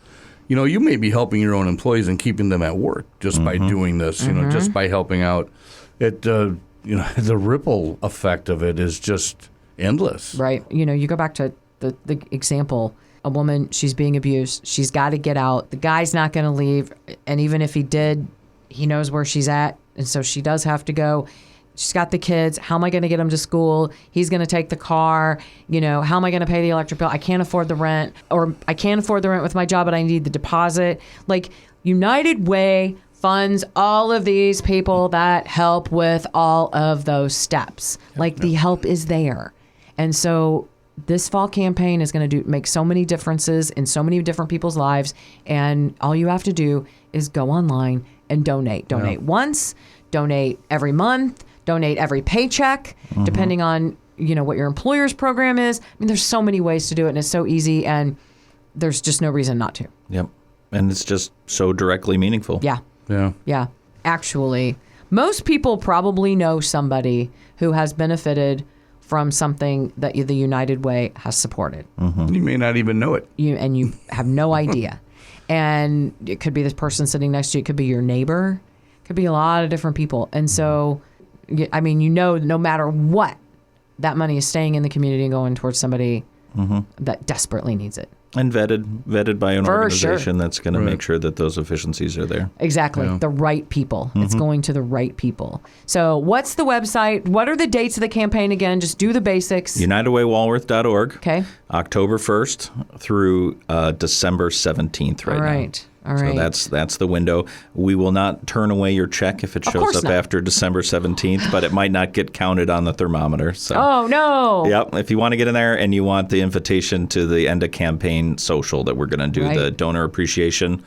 Speaker 4: You may be helping your own employees and keeping them at work just by doing this. Just by helping out. The ripple effect of it is just endless.
Speaker 8: Right. You go back to the example. A woman, she's being abused. She's got to get out. The guy's not going to leave. And even if he did, he knows where she's at. And so she does have to go. She's got the kids. How am I going to get them to school? He's going to take the car. How am I going to pay the electric bill? I can't afford the rent. Or I can't afford the rent with my job, but I need the deposit. Like, United Way funds all of these people that help with all of those steps. Like, the help is there. And so... this fall campaign is going to make so many differences in so many different people's lives, and all you have to do is go online and donate. Donate once, donate every month, donate every paycheck, depending on what your employer's program is. I mean, there's so many ways to do it, and it's so easy, and there's just no reason not to.
Speaker 10: Yep, and it's just so directly meaningful.
Speaker 8: Yeah. Actually, most people probably know somebody who has benefited from something that the United Way has supported.
Speaker 4: You may not even know it.
Speaker 8: You have no idea. And it could be this person sitting next to you. It could be your neighbor. It could be a lot of different people. And so, I mean, no matter what, that money is staying in the community and going towards somebody that desperately needs it.
Speaker 10: And vetted by an organization that's going to make sure that those efficiencies are there.
Speaker 8: Exactly. The right people. It's going to the right people. So what's the website? What are the dates of the campaign again? Just do the basics.
Speaker 10: UnitedWayWalworth.org.
Speaker 8: Okay.
Speaker 10: October 1st through December 17th right now.
Speaker 8: All right. All right.
Speaker 10: So that's the window. We will not turn away your check if it shows up after December 17th, but it might not get counted on the thermometer. So.
Speaker 8: Oh, no.
Speaker 10: Yep. If you want to get in there and you want the invitation to the end of campaign social that we're going to do, the donor appreciation,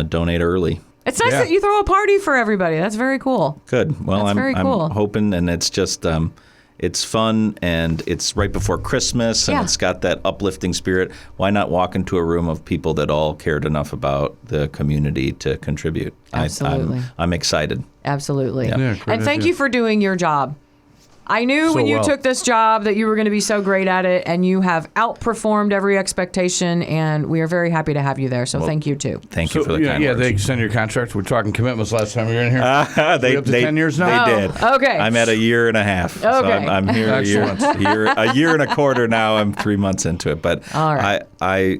Speaker 10: donate early.
Speaker 8: It's nice that you throw a party for everybody. That's very cool.
Speaker 10: Good. Well,
Speaker 8: That's
Speaker 10: I'm
Speaker 8: cool.
Speaker 10: hoping, and it's just it's fun, and it's right before Christmas, and it's got that uplifting spirit. Why not walk into a room of people that all cared enough about the community to contribute?
Speaker 8: Absolutely.
Speaker 10: I'm excited.
Speaker 8: Absolutely.
Speaker 10: Yeah.
Speaker 8: And thank you for doing your job. I knew when you took this job that you were going to be so great at it, and you have outperformed every expectation, and we are very happy to have you there. So thank you, too.
Speaker 10: Thank you for the kind words.
Speaker 4: They extend your contract. We're talking commitments last time we were in here.
Speaker 10: They
Speaker 4: up to 10 years now?
Speaker 10: They did.
Speaker 8: Okay.
Speaker 10: I'm at a year and a half.
Speaker 8: Okay.
Speaker 10: So I'm here a year and a quarter now. I'm 3 months into it. But
Speaker 8: all right.
Speaker 10: I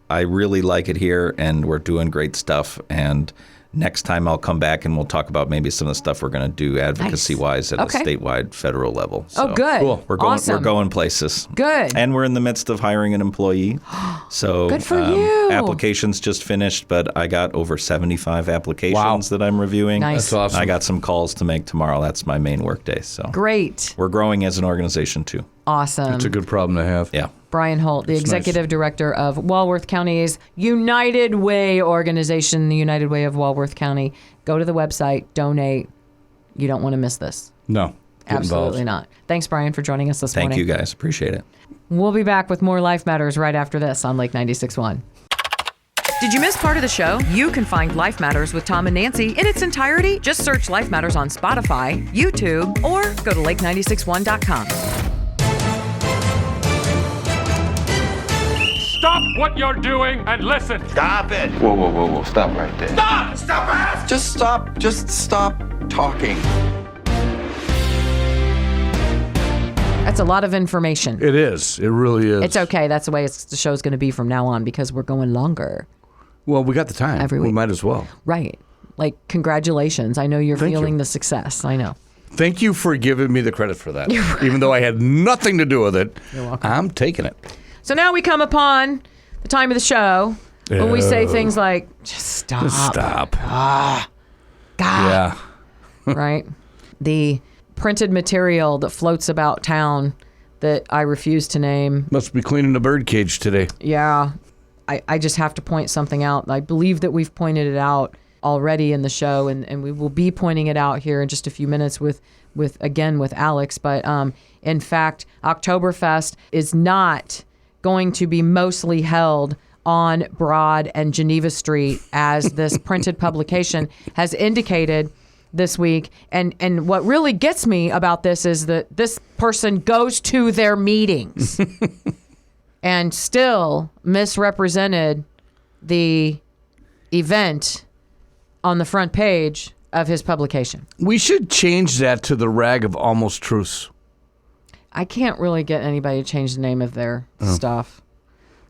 Speaker 10: really like it here, and we're doing great stuff. And next time I'll come back and we'll talk about maybe some of the stuff we're going to do advocacy-wise at a statewide, federal level. So
Speaker 8: good.
Speaker 4: Cool.
Speaker 10: We're going places.
Speaker 8: Good.
Speaker 10: And we're in the midst of hiring an employee. So
Speaker 8: good for you.
Speaker 10: Applications just finished, but I got over 75 applications that I'm reviewing.
Speaker 8: Nice.
Speaker 4: That's awesome.
Speaker 10: I got some calls to make tomorrow. That's my main work day. So
Speaker 8: Great.
Speaker 10: we're growing as an organization too.
Speaker 8: Awesome.
Speaker 4: It's a good problem to have.
Speaker 10: Yeah.
Speaker 8: Brian Holt, the executive director of Walworth County's United Way organization, the United Way of Walworth County. Go to the website, donate. You don't want to miss this.
Speaker 4: No.
Speaker 8: Absolutely not. Thanks, Brian, for joining us this morning.
Speaker 10: Thank you, guys. Appreciate it.
Speaker 8: We'll be back with more Life Matters right after this on Lake 96.1. Did you miss part of the show? You can find Life Matters with Tom and Nancy in its entirety. Just search Life Matters on Spotify, YouTube, or go to lake961.com.
Speaker 11: Stop what you're doing and listen.
Speaker 1: Stop it. Whoa. Stop right there.
Speaker 11: Stop! Stop it!
Speaker 5: Just stop. Just stop talking.
Speaker 8: That's a lot of information.
Speaker 4: It is. It really is.
Speaker 8: It's okay. That's the way the show's going to be from now on because we're going longer.
Speaker 4: Well, we got the time.
Speaker 8: Every
Speaker 4: We
Speaker 8: week.
Speaker 4: might as well.
Speaker 8: Right. Like, congratulations. I know you're
Speaker 4: Thank
Speaker 8: feeling
Speaker 4: you.
Speaker 8: the success. I know.
Speaker 4: Thank you for giving me the credit for that. Even though I had nothing to do with it, I'm taking it.
Speaker 8: So now we come upon the time of the show when we say things like, just stop.
Speaker 4: Just stop.
Speaker 8: God.
Speaker 4: Yeah.
Speaker 8: Right? The printed material that floats about town that I refuse to name.
Speaker 4: Must be cleaning the bird cage today.
Speaker 8: Yeah. I just have to point something out. I believe that we've pointed it out already in the show, and we will be pointing it out here in just a few minutes with Alex. But in fact, Oktoberfest is not going to be mostly held on Broad and Geneva Street as this printed publication has indicated this week. And what really gets me about this is that this person goes to their meetings and still misrepresented the event on the front page of his publication.
Speaker 4: We should change that to the rag of almost truths.
Speaker 8: I can't really get anybody to change the name of their stuff.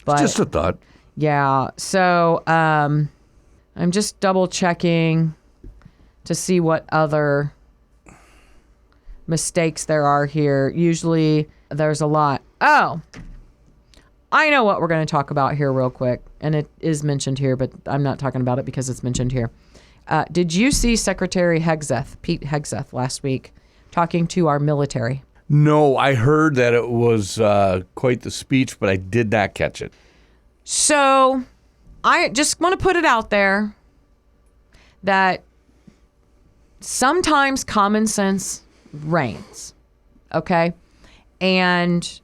Speaker 8: But
Speaker 4: Just a thought.
Speaker 8: yeah, so I'm just double checking to see what other mistakes there are here. Usually there's a lot. Oh, I know what we're going to talk about here real quick, and it is mentioned here, but I'm not talking about it because it's mentioned here. Did you see Secretary Pete Hegseth, last week talking to our military?
Speaker 4: No, I heard that it was quite the speech, but I did not catch it.
Speaker 8: So I just want to put it out there that sometimes common sense reigns, okay? And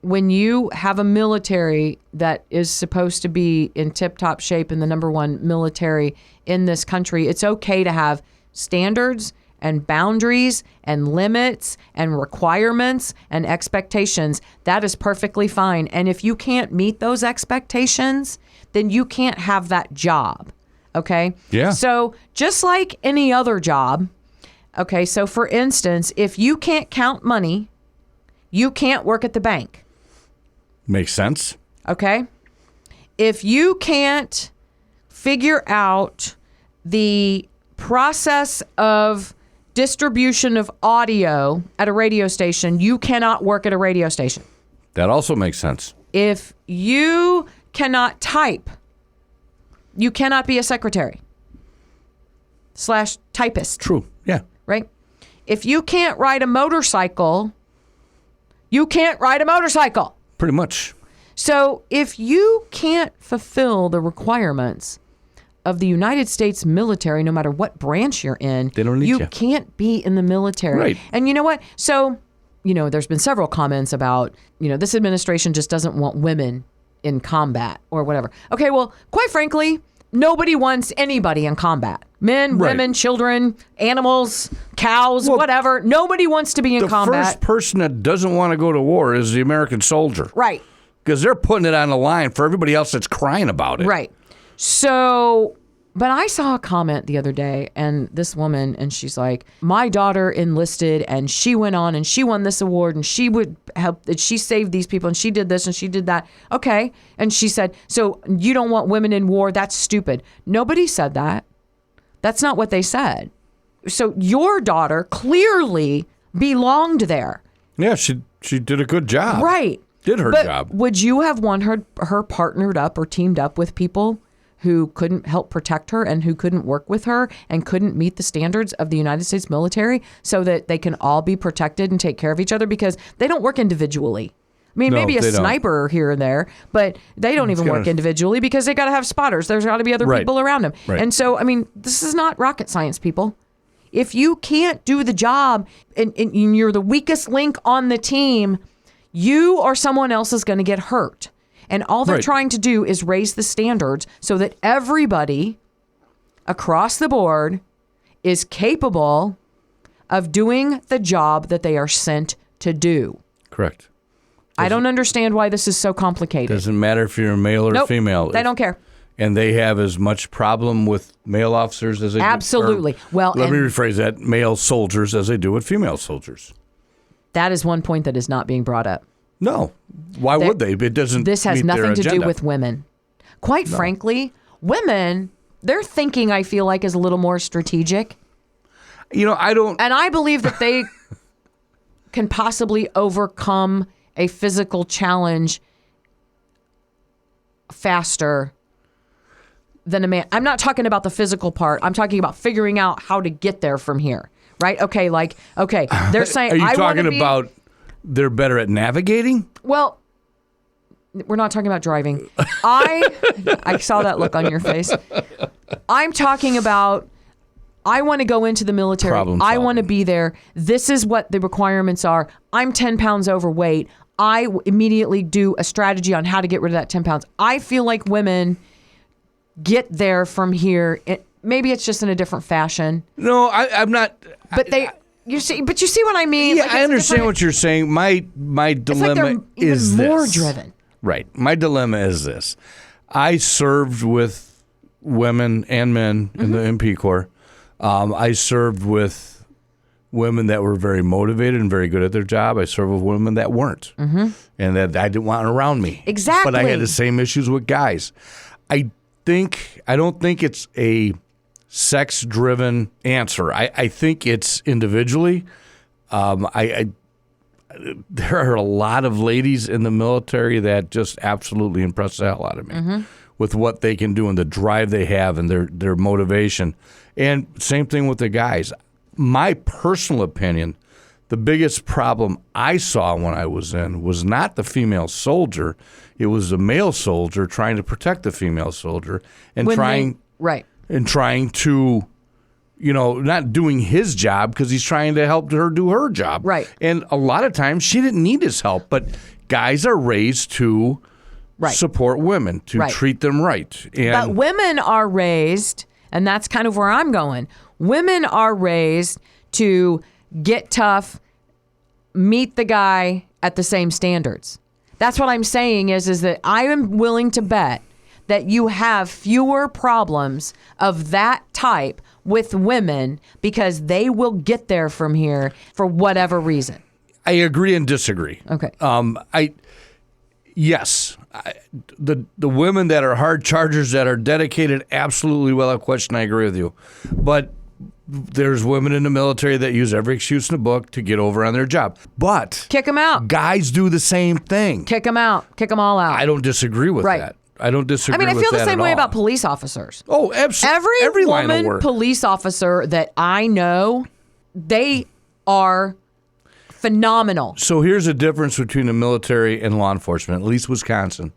Speaker 8: when you have a military that is supposed to be in tip-top shape and the number one military in this country, it's okay to have standards and boundaries and limits and requirements and expectations. That is perfectly fine. And if you can't meet those expectations, then you can't have that job. Okay?
Speaker 4: Yeah.
Speaker 8: So just like any other job, okay, so for instance, if you can't count money, you can't work at the bank.
Speaker 4: Makes sense.
Speaker 8: Okay? If you can't figure out the process of distribution of audio at a radio station, you cannot work at a radio station.
Speaker 4: That also makes sense.
Speaker 8: If you cannot type You cannot be a secretary / typist.
Speaker 4: True. Yeah.
Speaker 8: Right? If you can't ride a motorcycle, you can't ride a motorcycle.
Speaker 4: Pretty much.
Speaker 8: So if you can't fulfill the requirements of the United States military, no matter what branch you're in,
Speaker 4: they don't need
Speaker 8: you can't be in the military.
Speaker 4: Right.
Speaker 8: And you know what? So, there's been several comments about, this administration just doesn't want women in combat or whatever. Okay, well, quite frankly, nobody wants anybody in combat. Men, women, children, animals, cows, whatever. Nobody wants to be in combat.
Speaker 4: The first person that doesn't want to go to war is the American soldier.
Speaker 8: Right.
Speaker 4: Because they're putting it on the line for everybody else that's crying about it.
Speaker 8: Right. So, but I saw a comment the other day, and this woman, and she's like, my daughter enlisted, and she went on, and she won this award, and she would help, and she saved these people, and she did this, and she did that. Okay. And she said, so you don't want women in war? That's stupid. Nobody said that. That's not what they said. So your daughter clearly belonged there.
Speaker 4: Yeah, she did a good job.
Speaker 8: Right.
Speaker 4: Did her
Speaker 8: But
Speaker 4: job.
Speaker 8: Would you have wanted her partnered up or teamed up with people who couldn't help protect her and who couldn't work with her and couldn't meet the standards of the United States military so that they can all be protected and take care of each other? Because they don't work individually. I mean,
Speaker 4: No,
Speaker 8: maybe a
Speaker 4: they don't.
Speaker 8: sniper here and there, but they don't even work individually because they got to have spotters. There's got to be other people around them.
Speaker 4: Right.
Speaker 8: And so, I mean, this is not rocket science, people. If you can't do the job and you're the weakest link on the team, you or someone else is going to get hurt. And all they're trying to do is raise the standards so that everybody across the board is capable of doing the job that they are sent to do.
Speaker 4: Correct.
Speaker 8: I don't understand why this is so complicated.
Speaker 4: Doesn't matter if you're a male or female.
Speaker 8: They don't care.
Speaker 4: And they have as much problem with male officers as they
Speaker 8: Absolutely.
Speaker 4: do.
Speaker 8: Well,
Speaker 4: let me rephrase that: male soldiers as they do with female soldiers.
Speaker 8: That is one point that is not being brought up.
Speaker 4: No. Why would they? It doesn't.
Speaker 8: This has
Speaker 4: meet their
Speaker 8: nothing to do
Speaker 4: agenda.
Speaker 8: with women. Quite frankly, women, their thinking, I feel like, is a little more strategic.
Speaker 4: I don't.
Speaker 8: And I believe that they can possibly overcome a physical challenge faster than a man. I'm not talking about the physical part. I'm talking about figuring out how to get there from here. Right? Okay, they're saying,
Speaker 4: Are you
Speaker 8: I
Speaker 4: talking
Speaker 8: be,
Speaker 4: about they're better at navigating?
Speaker 8: Well, we're not talking about driving. I saw that look on your face. I'm talking about, I want to go into the military. I want to be there. This is what the requirements are. I'm 10 pounds overweight. I immediately do a strategy on how to get rid of that 10 pounds. I feel like women get there from here. Maybe it's just in a different fashion.
Speaker 4: No, I'm not.
Speaker 8: But you see what I mean?
Speaker 4: Yeah, I understand what you're saying. My dilemma is
Speaker 8: even more
Speaker 4: this.
Speaker 8: driven.
Speaker 4: Right. My dilemma is this. I served with women and men in the MP Corps. I served with women that were very motivated and very good at their job. I served with women that weren't, and that I didn't want around me.
Speaker 8: Exactly.
Speaker 4: But I had the same issues with guys. I don't think it's a sex-driven answer. I think it's individually. There are a lot of ladies in the military that just absolutely impress the hell out of me with what they can do and the drive they have and their motivation. And same thing with the guys. My personal opinion, the biggest problem I saw when I was in was not the female soldier. It was the male soldier trying to protect the female soldier and trying to, not doing his job because he's trying to help her do her job.
Speaker 8: Right.
Speaker 4: And a lot of times she didn't need his help, but guys are raised to support women, to treat them right.
Speaker 8: But women are raised, and that's kind of where I'm going. Women are raised to get tough, meet the guy at the same standards. That's what I'm saying is that I am willing to bet that you have fewer problems of that type with women because they will get there from here for whatever reason.
Speaker 4: I agree and disagree.
Speaker 8: Okay.
Speaker 4: The women that are hard chargers that are dedicated, absolutely, without question, I agree with you. But there's women in the military that use every excuse in the book to get over on their job. But
Speaker 8: kick them out.
Speaker 4: Guys do the same thing.
Speaker 8: Kick them out. Kick them all out.
Speaker 4: I don't disagree with that. I don't disagree.
Speaker 8: I mean, I feel
Speaker 4: with
Speaker 8: the
Speaker 4: that
Speaker 8: same
Speaker 4: at
Speaker 8: way
Speaker 4: all.
Speaker 8: about police officers.
Speaker 4: Oh, absolutely.
Speaker 8: Every
Speaker 4: line of
Speaker 8: woman
Speaker 4: work.
Speaker 8: police officer that I know, they are phenomenal.
Speaker 4: So here's a difference between the military and law enforcement, at least Wisconsin.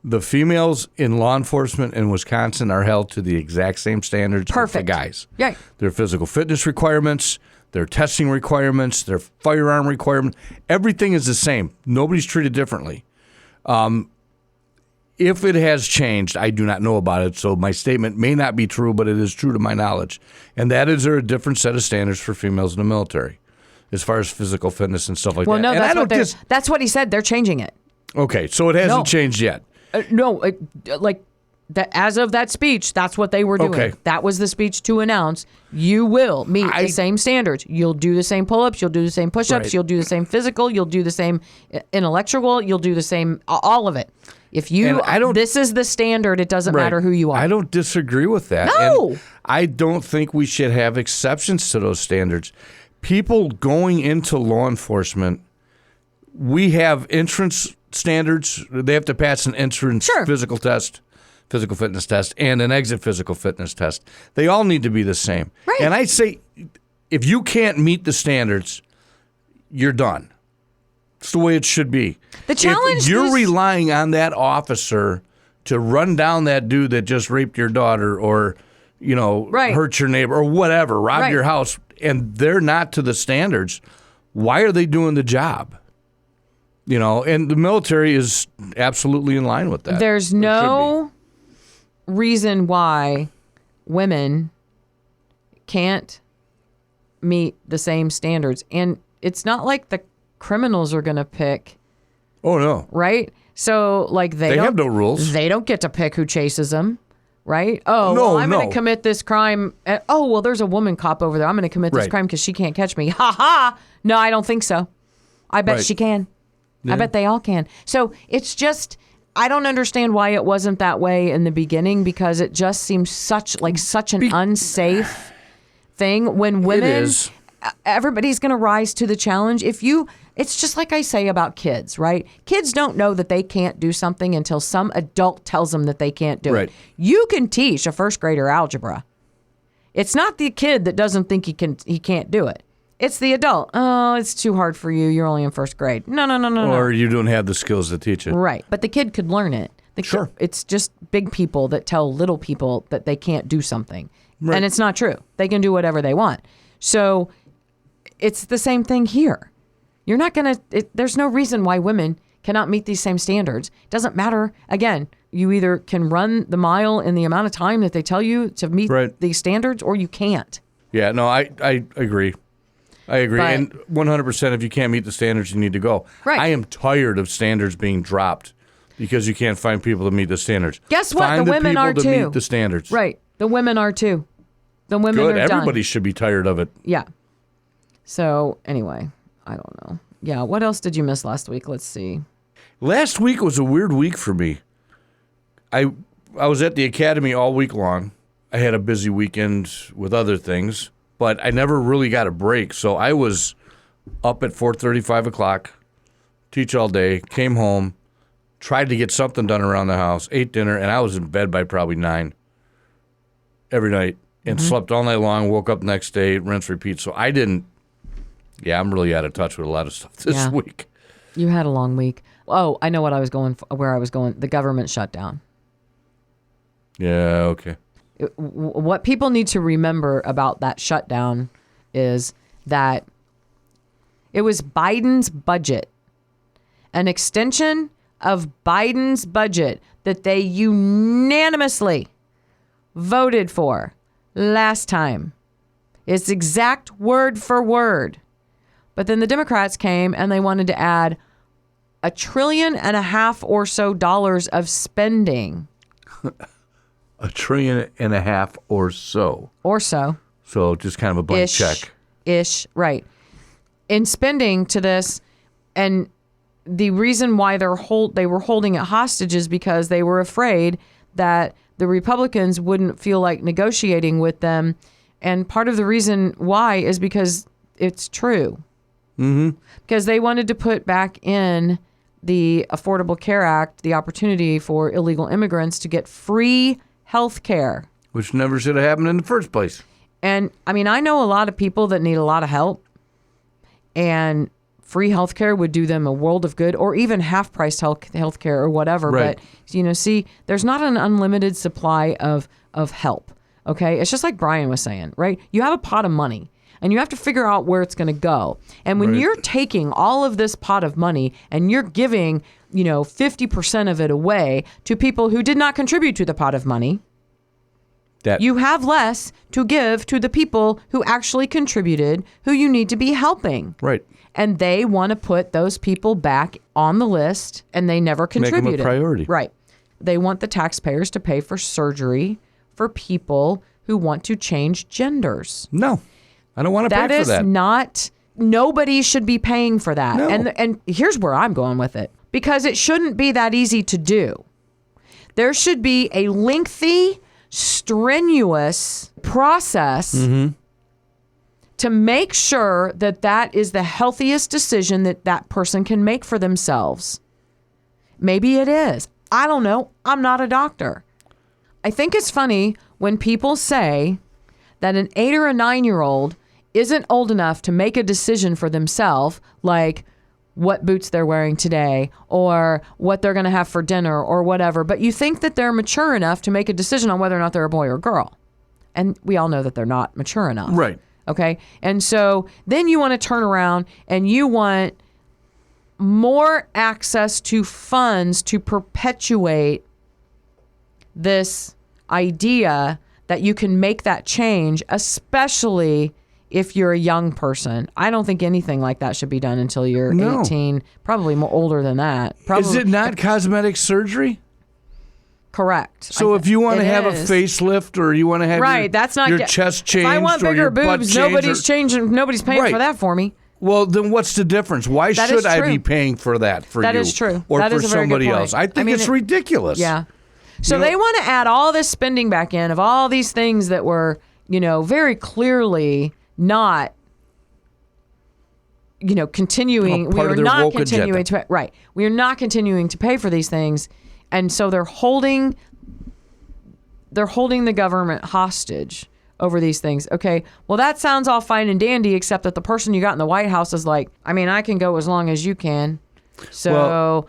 Speaker 4: The females in law enforcement in Wisconsin are held to the exact same standards as the guys.
Speaker 8: Yeah.
Speaker 4: Their physical fitness requirements, their testing requirements, their firearm requirements, everything is the same. Nobody's treated differently. If it has changed, I do not know about it, so my statement may not be true, but it is true to my knowledge. And that is there a different set of standards for females in the military as far as physical fitness and stuff like
Speaker 8: Well,
Speaker 4: that.
Speaker 8: no,
Speaker 4: And
Speaker 8: that's what he said. They're changing it.
Speaker 4: Okay, so it hasn't changed yet.
Speaker 8: As of that speech, that's what they were doing.
Speaker 4: Okay.
Speaker 8: That was the speech to announce you will meet the same standards. You'll do the same pull-ups. You'll do the same push-ups.
Speaker 4: Right.
Speaker 8: You'll do the same physical. You'll do the same intellectual. You'll do the same, all of it. If you, this is the standard. It doesn't matter who you are.
Speaker 4: I don't disagree with that.
Speaker 8: No.
Speaker 4: And I don't think we should have exceptions to those standards. People going into law enforcement, we have entrance standards. They have to pass an entrance physical fitness test, and an exit physical fitness test. They all need to be the same.
Speaker 8: Right.
Speaker 4: And I say, if you can't meet the standards, you're done. It's the way it should be.
Speaker 8: The challenge
Speaker 4: if you're
Speaker 8: is-
Speaker 4: relying on that officer to run down that dude that just raped your daughter or, hurt your neighbor or whatever, robbed your house, and they're not to the standards, why are they doing the job? And the military is absolutely in line with that.
Speaker 8: There's no reason why women can't meet the same standards. And it's not like the criminals are going to pick.
Speaker 4: Oh, no.
Speaker 8: Right? So, they
Speaker 4: have no rules.
Speaker 8: They don't get to pick who chases them. Right? Oh,
Speaker 4: No,
Speaker 8: well, I'm going
Speaker 4: no.
Speaker 8: to commit this crime. There's a woman cop over there. I'm going to commit this
Speaker 4: Right.
Speaker 8: crime because she can't catch me. Ha ha. No, I don't think so. I bet
Speaker 4: Right.
Speaker 8: she can.
Speaker 4: Yeah.
Speaker 8: I bet they all can. So it's just, I don't understand why it wasn't that way in the beginning, because it just seems such an unsafe thing when women,
Speaker 4: is.
Speaker 8: everybody's going to rise to the challenge. It's just like I say about kids, right? Kids don't know that they can't do something until some adult tells them that they can't do
Speaker 4: Right.
Speaker 8: it. You can teach a first grader algebra. It's not the kid that doesn't think he can't do it. It's the adult. Oh, it's too hard for you. You're only in first grade. No.
Speaker 4: Or you don't have the skills to teach it.
Speaker 8: Right. But the kid could learn it.
Speaker 4: Sure.
Speaker 8: It's just big people that tell little people that they can't do something.
Speaker 4: Right.
Speaker 8: And it's not true. They can do whatever they want. So it's the same thing here. You're not going to, there's no reason why women cannot meet these same standards. It doesn't matter. Again, you either can run the mile in the amount of time that they tell you to meet these standards, or you can't.
Speaker 4: Yeah, no, I agree. I agree.
Speaker 8: But-
Speaker 4: And 100%, if you can't meet the standards, you need to go.
Speaker 8: Right.
Speaker 4: I am tired of standards being dropped because you can't find people to meet the standards.
Speaker 8: Guess what?
Speaker 4: Find
Speaker 8: The women
Speaker 4: people
Speaker 8: are
Speaker 4: to
Speaker 8: too.
Speaker 4: meet the standards.
Speaker 8: Right. The women are too. The women
Speaker 4: Good.
Speaker 8: are done.
Speaker 4: Everybody should be tired of it.
Speaker 8: Yeah. So anyway, I don't know. Yeah. What else did you miss last week? Let's see.
Speaker 4: Last week was a weird week for me. I was at the academy all week long. I had a busy weekend with other things, but I never really got a break. So I was up at 4:30, 5 o'clock, teach all day, came home, tried to get something done around the house, ate dinner, and I was in bed by probably 9 every night and slept all night long, woke up next day, rinse, repeat. So I'm really out of touch with a lot of stuff this week.
Speaker 8: You had a long week. Oh, I know what I was going for, where I was going. The government shutdown.
Speaker 4: Yeah, okay.
Speaker 8: What people need to remember about that shutdown is that it was Biden's budget, an extension of Biden's budget that they unanimously voted for last time. It's exact word for word. But then the Democrats came and they wanted to add $1.5 trillion or so of spending.
Speaker 4: $1.5 trillion or so.
Speaker 8: Or so.
Speaker 4: So just kind of a blank check.
Speaker 8: Ish, right. In spending to this, and the reason why they were holding it hostage is because they were afraid that the Republicans wouldn't feel like negotiating with them. And part of the reason why is because it's true. Mm-hmm. Because they wanted to put back in the Affordable Care Act the opportunity for illegal immigrants to get free health care.
Speaker 4: Which never should have happened in the first place.
Speaker 8: And I mean, I know a lot of people that need a lot of help, and free health care would do them a world of good, or even half-priced health care or whatever.
Speaker 4: Right.
Speaker 8: But, see, there's not an unlimited supply of help, okay? It's just like Brian was saying, right? You have a pot of money, and you have to figure out where it's going to go. And when you're taking all of this pot of money and you're giving, 50% of it away to people who did not contribute to the pot of money, you have less to give to the people who actually contributed, who you need to be helping.
Speaker 4: Right.
Speaker 8: And they want to put those people back on the list, and they never contributed.
Speaker 4: Make them a priority.
Speaker 8: Right. They want the taxpayers to pay for surgery for people who want to change genders.
Speaker 4: No, I don't want to pay for that.
Speaker 8: That is not, nobody should be paying for that.
Speaker 4: No.
Speaker 8: And here's where I'm going with it. Because it shouldn't be that easy to do. There should be a lengthy, strenuous process to make sure that that is the healthiest decision that that person can make for themselves. Maybe it is. I don't know. I'm not a doctor. I think it's funny when people say that an 8 or a 9-year-old isn't old enough to make a decision for themselves, like what boots they're wearing today or what they're going to have for dinner or whatever. But you think that they're mature enough to make a decision on whether or not they're a boy or a girl. And we all know that they're not mature enough.
Speaker 4: Right.
Speaker 8: Okay. And so then you want to turn around and you want more access to funds to perpetuate this idea that you can make that change, especially if you're a young person. I don't think anything like that should be done until you're 18, probably more older than that. Probably.
Speaker 4: Is it not cosmetic surgery?
Speaker 8: Correct.
Speaker 4: So if you want to have a facelift or you want to have
Speaker 8: that's not
Speaker 4: your chest changed,
Speaker 8: if I want
Speaker 4: or
Speaker 8: bigger
Speaker 4: your butt
Speaker 8: boobs,
Speaker 4: changed,
Speaker 8: nobody's paying for that for me.
Speaker 4: Well, then what's the difference? Why
Speaker 8: That
Speaker 4: should
Speaker 8: is
Speaker 4: I
Speaker 8: true.
Speaker 4: be paying for that for
Speaker 8: That
Speaker 4: you?
Speaker 8: is true.
Speaker 4: Or
Speaker 8: That
Speaker 4: for
Speaker 8: is a very good
Speaker 4: somebody
Speaker 8: point.
Speaker 4: else? I think
Speaker 8: mean,
Speaker 4: it's ridiculous.
Speaker 8: Yeah. So they want to add all this spending back in of all these things that were, very clearly not, continuing.
Speaker 4: Part
Speaker 8: We
Speaker 4: of
Speaker 8: are
Speaker 4: their
Speaker 8: not
Speaker 4: woke
Speaker 8: continuing
Speaker 4: agenda.
Speaker 8: to we are not continuing to pay for these things, and so they're holding the government hostage over these things. Okay, well, that sounds all fine and dandy, except that the person you got in the White House is like, I mean, I can go as long as you can. So,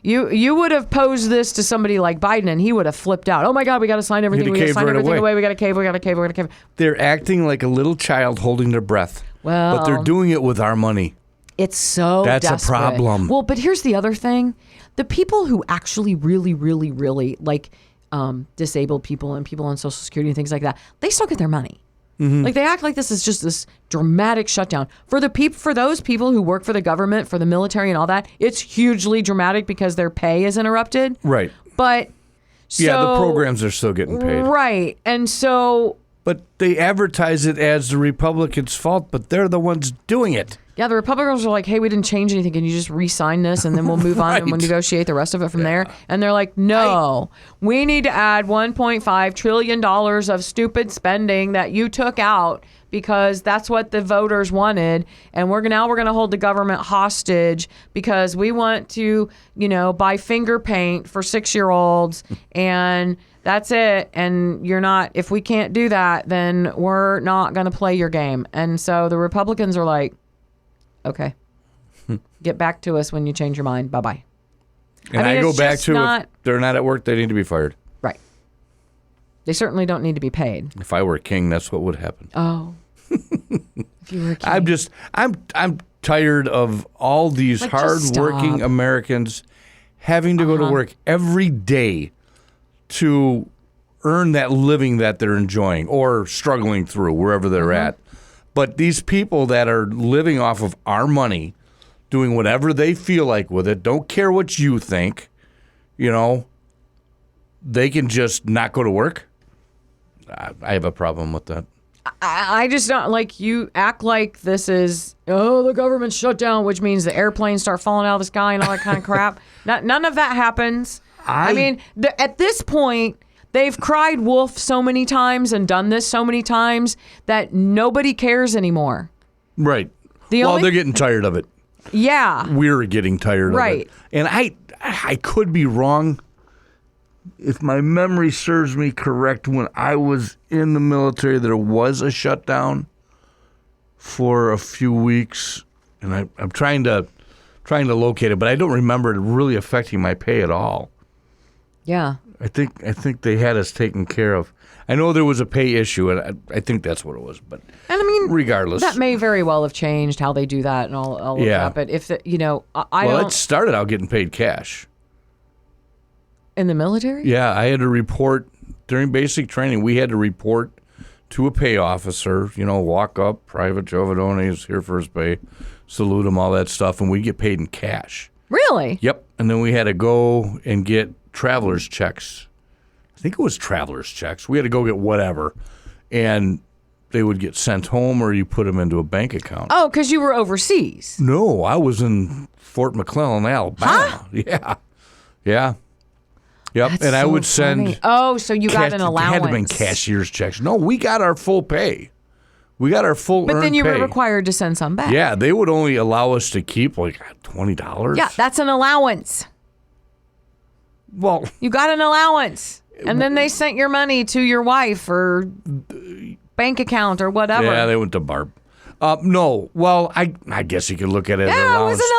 Speaker 8: you would have posed this to somebody like Biden and he would have flipped out. Oh my God, we got to sign everything. We got to sign everything away. We got to cave. We got to cave. We got to cave.
Speaker 4: They're acting like a little child holding their breath.
Speaker 8: Well,
Speaker 4: but they're doing it with our money.
Speaker 8: It's so
Speaker 4: That's
Speaker 8: desperate.
Speaker 4: a problem.
Speaker 8: Well, but here's the other thing. The people who actually really, really, really like disabled people and people on Social Security and things like that, they still get their money.
Speaker 4: Mm-hmm.
Speaker 8: Like they act like this is just this dramatic shutdown. For those people who work for the government, for the military and all that, it's hugely dramatic because their pay is interrupted.
Speaker 4: Right.
Speaker 8: But
Speaker 4: the programs are still getting paid.
Speaker 8: Right. And so
Speaker 4: But they advertise it as the Republicans' fault, but they're the ones doing it.
Speaker 8: yeah, the Republicans are like, hey, we didn't change anything. Can you just re-sign this and then we'll move on and we'll negotiate the rest of it from there? And they're like, no, we need to add $1.5 trillion of stupid spending that you took out because that's what the voters wanted. And we're going to hold the government hostage because we want to, buy finger paint for 6-year-olds and that's it. And if we can't do that, then we're not going to play your game. And so the Republicans are like, okay, get back to us when you change your mind. Bye-bye.
Speaker 4: And I go back to if they're not at work, they need to be fired.
Speaker 8: Right. They certainly don't need to be paid.
Speaker 4: If I were king, that's what would happen.
Speaker 8: Oh. If you were a king.
Speaker 4: I'm tired of all these hard-working Americans having to go to work every day to earn that living that they're enjoying or struggling through wherever they're at. But these people that are living off of our money, doing whatever they feel like with it, don't care what you think, they can just not go to work. I have a problem with that.
Speaker 8: I just don't like you act like this is, the government shut down, which means the airplanes start falling out of the sky and all that kind of crap. None of that happens. I mean, at this point, they've cried wolf so many times and done this so many times that nobody cares anymore.
Speaker 4: Right. They're getting tired of it.
Speaker 8: Yeah.
Speaker 4: we're getting tired
Speaker 8: Right.
Speaker 4: of it. And I could be wrong. If my memory serves me correct, when I was in the military, there was a shutdown for a few weeks, and I'm trying to locate it, but I don't remember it really affecting my pay at all.
Speaker 8: Yeah.
Speaker 4: I think they had us taken care of. I know there was a pay issue, and I think that's what it was. But
Speaker 8: And I mean,
Speaker 4: regardless,
Speaker 8: that may very well have changed how they do that and all of that. But if I
Speaker 4: well,
Speaker 8: don't
Speaker 4: it started out getting paid cash.
Speaker 8: in the military.
Speaker 4: Yeah, I had to report during basic training. We had to report to a pay officer. Walk up, Private Giovanni is here for his pay, salute him, all that stuff, and we get paid in cash.
Speaker 8: Really?
Speaker 4: Yep, and then we had to go and get traveler's checks. I think it was traveler's checks. We had to go get whatever, and they would get sent home, or you put them into a bank account.
Speaker 8: Oh, because you were overseas.
Speaker 4: No, I was in Fort McClellan, Alabama.
Speaker 8: Huh?
Speaker 4: Yeah. Yep,
Speaker 8: That's
Speaker 4: and I
Speaker 8: so
Speaker 4: would send.
Speaker 8: funny. Oh, so you got an allowance?
Speaker 4: It had to have been cashier's checks. No, we got our full pay. We got our full.
Speaker 8: But then you
Speaker 4: pay.
Speaker 8: were required to send some back.
Speaker 4: Yeah, they would only allow us to keep like $20.
Speaker 8: Yeah, that's an allowance.
Speaker 4: Well,
Speaker 8: you got an allowance, and then they sent your money to your wife or bank account or whatever.
Speaker 4: Yeah, they went to Barb. No, well, I guess you could look at it as an
Speaker 8: Yeah, it
Speaker 4: allowance.
Speaker 8: was an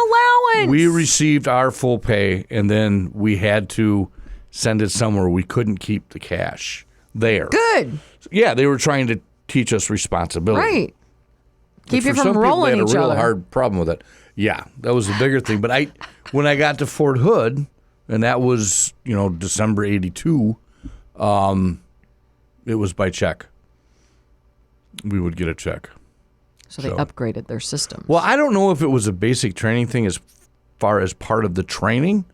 Speaker 8: allowance.
Speaker 4: We received our full pay, and then we had to send it somewhere. We couldn't keep the cash there.
Speaker 8: Good.
Speaker 4: Yeah, they were trying to teach us responsibility.
Speaker 8: Right.
Speaker 4: But
Speaker 8: Keep you
Speaker 4: for
Speaker 8: from
Speaker 4: some
Speaker 8: rolling
Speaker 4: people,
Speaker 8: each
Speaker 4: they had a real
Speaker 8: other.
Speaker 4: hard problem with it. Yeah, that was the bigger thing. But when I got to Fort Hood, and that was December '82, it was by check. We would get a check.
Speaker 8: So they upgraded their system.
Speaker 4: Well, I don't know if it was a basic training thing as far as part of the training,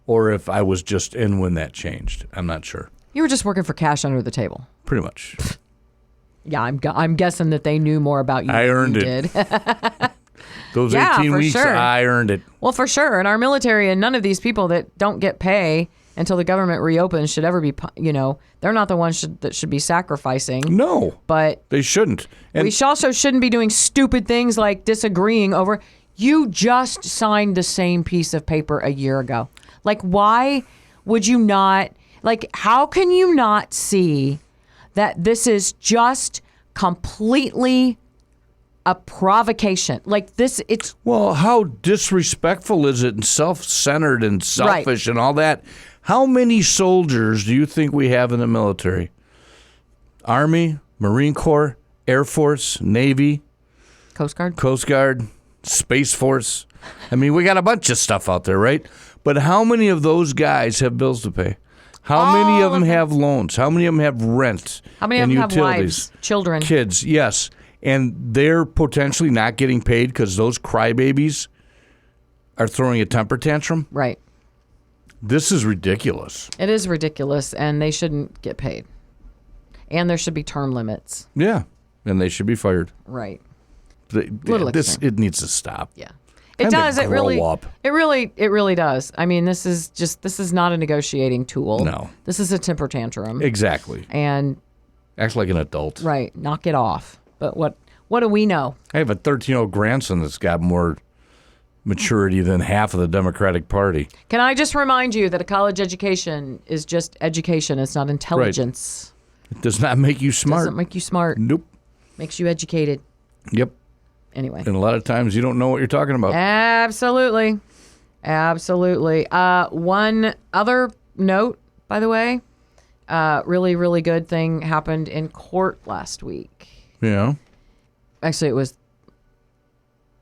Speaker 4: or if I was just in when that changed. I'm not sure.
Speaker 8: You were just working for cash under the table.
Speaker 4: Pretty much.
Speaker 8: Yeah, I'm guessing that they knew more about you
Speaker 4: I
Speaker 8: than
Speaker 4: earned
Speaker 8: you
Speaker 4: it.
Speaker 8: did.
Speaker 4: Those
Speaker 8: Yeah,
Speaker 4: 18
Speaker 8: for
Speaker 4: weeks,
Speaker 8: sure.
Speaker 4: I earned it.
Speaker 8: Well, for sure. In our military, and none of these people that don't get pay until the government reopens should ever be, they're not the ones that should be sacrificing.
Speaker 4: No.
Speaker 8: But
Speaker 4: they shouldn't. And
Speaker 8: we also shouldn't be doing stupid things like disagreeing over, you just signed the same piece of paper a year ago. Like, why would you not, how can you not see that this is just completely a provocation?
Speaker 4: Well, how disrespectful is it and self-centered and selfish and all that? How many soldiers do you think we have in the military? Army, Marine Corps, Air Force, Navy,
Speaker 8: Coast
Speaker 4: Guard, Space Force. I mean, we got a bunch of stuff out there, right? But how many of those guys have bills to pay? How many of them have loans? How many of them have rent?
Speaker 8: How many of
Speaker 4: and
Speaker 8: them have
Speaker 4: utilities?
Speaker 8: wives, children?
Speaker 4: Kids, yes. And they're potentially not getting paid because those crybabies are throwing a temper tantrum?
Speaker 8: Right.
Speaker 4: This is ridiculous.
Speaker 8: It is ridiculous, and they shouldn't get paid. And there should be term limits.
Speaker 4: Yeah, and they should be fired.
Speaker 8: Right.
Speaker 4: It needs to stop.
Speaker 8: Yeah. It
Speaker 4: Time to
Speaker 8: does. It
Speaker 4: grow
Speaker 8: really,
Speaker 4: up.
Speaker 8: it really does. I mean, this is not a negotiating tool.
Speaker 4: No.
Speaker 8: This is a temper tantrum.
Speaker 4: Exactly.
Speaker 8: And
Speaker 4: act like an adult.
Speaker 8: right, knock it off. But what do we know?
Speaker 4: I have a 13-year-old grandson that's got more maturity than half of the Democratic Party.
Speaker 8: Can I just remind you that a college education is just education. It's not intelligence.
Speaker 4: It does not make you smart.
Speaker 8: Doesn't make you smart.
Speaker 4: Nope.
Speaker 8: Makes you educated.
Speaker 4: Yep.
Speaker 8: Anyway.
Speaker 4: And a lot of times you don't know what you're talking about.
Speaker 8: Absolutely. One other note, by the way, really, really good thing happened in court last week.
Speaker 4: Yeah.
Speaker 8: Actually, it was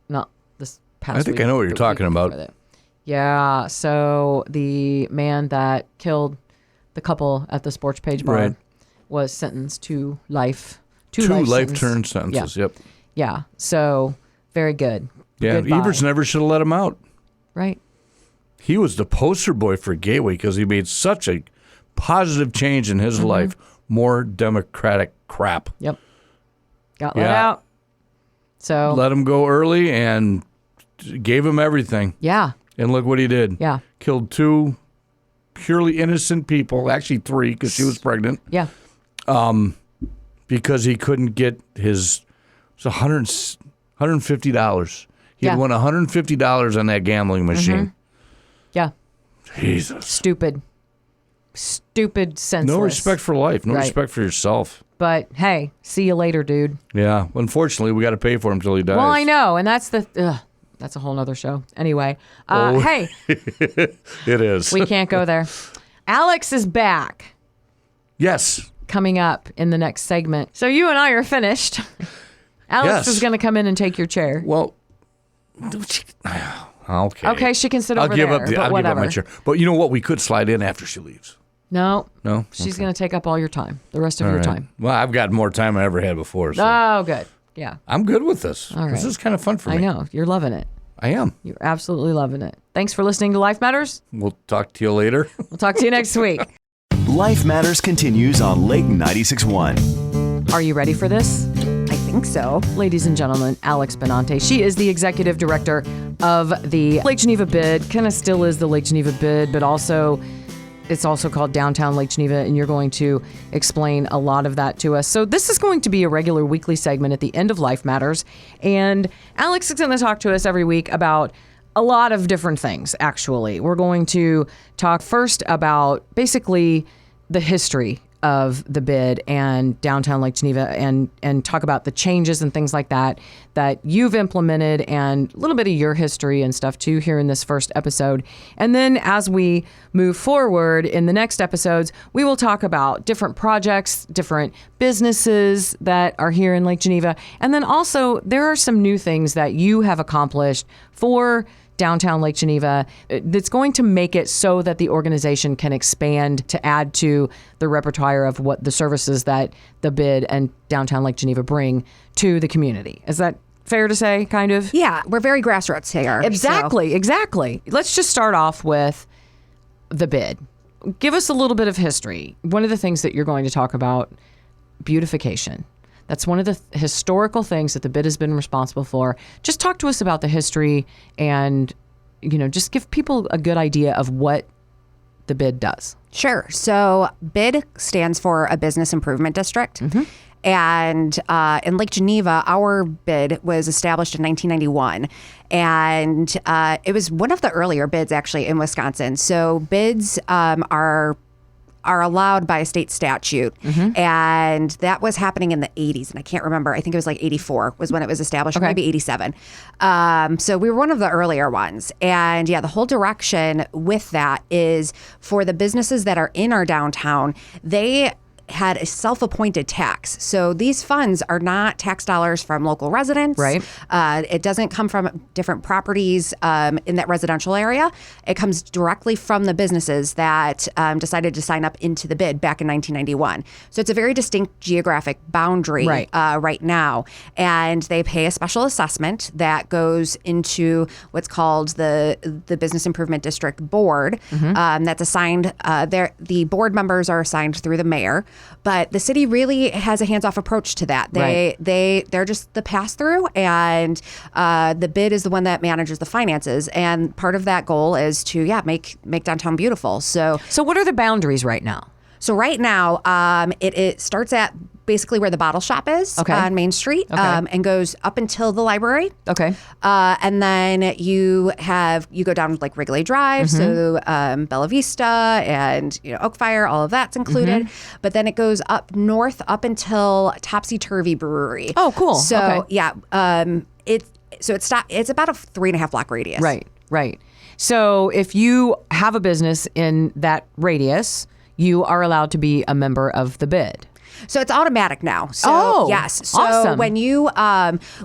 Speaker 8: not this past week.
Speaker 4: I think I know what you're talking about.
Speaker 8: Yeah. So the man that killed the couple at the Sports Page bar
Speaker 4: Right.
Speaker 8: was sentenced to life.
Speaker 4: Two life term sentences.
Speaker 8: Yeah.
Speaker 4: Yep.
Speaker 8: Yeah. So very good.
Speaker 4: Yeah.
Speaker 8: Goodbye.
Speaker 4: Evers never should have let him out.
Speaker 8: Right.
Speaker 4: He was the poster boy for Gateway because he made such a positive change in his life. More Democratic crap.
Speaker 8: Yep. Got let out. So
Speaker 4: let him go early and gave him everything.
Speaker 8: Yeah.
Speaker 4: And look what he did.
Speaker 8: Yeah.
Speaker 4: Killed two purely innocent people, actually three because she was pregnant.
Speaker 8: Yeah.
Speaker 4: Because he couldn't get his $150. He'd
Speaker 8: Yeah.
Speaker 4: won $150 on that gambling machine.
Speaker 8: Yeah.
Speaker 4: Jesus.
Speaker 8: Stupid, senseless.
Speaker 4: No respect for life. No
Speaker 8: Right.
Speaker 4: respect for yourself.
Speaker 8: But hey, see you later, dude.
Speaker 4: Yeah. Unfortunately, we got to pay for him till he dies.
Speaker 8: Well, I know, and that's that's a whole nother show. Anyway, hey,
Speaker 4: It is.
Speaker 8: we can't go there. Alex is back.
Speaker 4: Yes.
Speaker 8: Coming up in the next segment. So you and I are finished. Alex
Speaker 4: Yes.
Speaker 8: is going to come in and take your chair.
Speaker 4: Well, okay.
Speaker 8: Okay, she can sit
Speaker 4: I'll
Speaker 8: over
Speaker 4: give
Speaker 8: there,
Speaker 4: up.
Speaker 8: but
Speaker 4: I'll
Speaker 8: whatever.
Speaker 4: give up my chair. But you know what? We could slide in after she leaves.
Speaker 8: No,
Speaker 4: No.
Speaker 8: she's
Speaker 4: Okay.
Speaker 8: going to take up all your time, the rest of
Speaker 4: All
Speaker 8: your
Speaker 4: right.
Speaker 8: time.
Speaker 4: Well, I've got more time than I ever had before. So
Speaker 8: Oh, good. Yeah,
Speaker 4: I'm good with this.
Speaker 8: All
Speaker 4: This
Speaker 8: right.
Speaker 4: is kind of fun for me.
Speaker 8: I know you're loving it.
Speaker 4: I am.
Speaker 8: You're absolutely loving it. Thanks for listening to Life Matters.
Speaker 4: We'll talk to you later.
Speaker 8: We'll talk to you next week.
Speaker 6: Life Matters continues on Lake 96.1.
Speaker 8: Are you ready for this?
Speaker 7: I think so.
Speaker 8: Ladies and gentlemen, Alex Binanti. She is the executive director of the Lake Geneva bid. Kind of still is the Lake Geneva bid, but also it's also called Downtown Lake Geneva, and you're going to explain a lot of that to us. So this is going to be a regular weekly segment at the end of Life Matters, and Alex is going to talk to us every week about a lot of different things, actually. We're going to talk first about basically the history of the bid and Downtown Lake Geneva, and talk about the changes and things like that you've implemented, and a little bit of your history and stuff too here in this first episode. And then as we move forward in the next episodes, we will talk about different projects, different businesses that are here in Lake Geneva. And then also there are some new things that you have accomplished for Downtown Lake Geneva that's going to make it so that the organization can expand to add to the repertoire of what the services that the bid and Downtown Lake Geneva bring to the community. Is that fair to say, kind of?
Speaker 7: Yeah, we're very grassroots here.
Speaker 8: Exactly. Let's just start off with the bid. Give us a little bit of history. One of the things that you're going to talk about, beautification. That's one of the historical things that the bid has been responsible for. Just talk to us about the history and, just give people a good idea of what the bid does.
Speaker 7: Sure. So BID stands for a Business Improvement District.
Speaker 8: Mm-hmm.
Speaker 7: And in Lake Geneva, our bid was established in 1991. And it was one of the earlier bids, actually, in Wisconsin. So bids are allowed by a state statute.
Speaker 8: Mm-hmm.
Speaker 7: And that was happening in the 80s. And I can't remember. I think it was like 84 was when it was established, or maybe 87. So we were one of the earlier ones. And yeah, the whole direction with that is for the businesses that are in our downtown, they had a self-appointed tax. So these funds are not tax dollars from local residents.
Speaker 8: Right.
Speaker 7: It doesn't come from different properties in that residential area. It comes directly from the businesses that decided to sign up into the bid back in 1991. So it's a very distinct geographic boundary right now. And they pay a special assessment that goes into what's called the Business Improvement District Board. That's assigned, the board members are assigned through the mayor. But the city really has a hands-off approach to that. They're just the pass-through, and the bid is the one that manages the finances. And part of that goal is to make downtown beautiful. So
Speaker 8: what are the boundaries right now?
Speaker 7: So right now, it starts at basically where the bottle shop is on Main Street, and goes up until the library.
Speaker 8: Okay.
Speaker 7: And then you go down like Wrigley Drive, so Bella Vista and Oakfire, all of that's included. But then it goes up north up until Topsy Turvy Brewery.
Speaker 8: Oh, cool.
Speaker 7: So
Speaker 8: okay.
Speaker 7: it's about a 3.5 block radius.
Speaker 8: Right. So if you have a business in that radius, you are allowed to be a member of the bid.
Speaker 7: So it's automatic now. So yes. So
Speaker 8: awesome.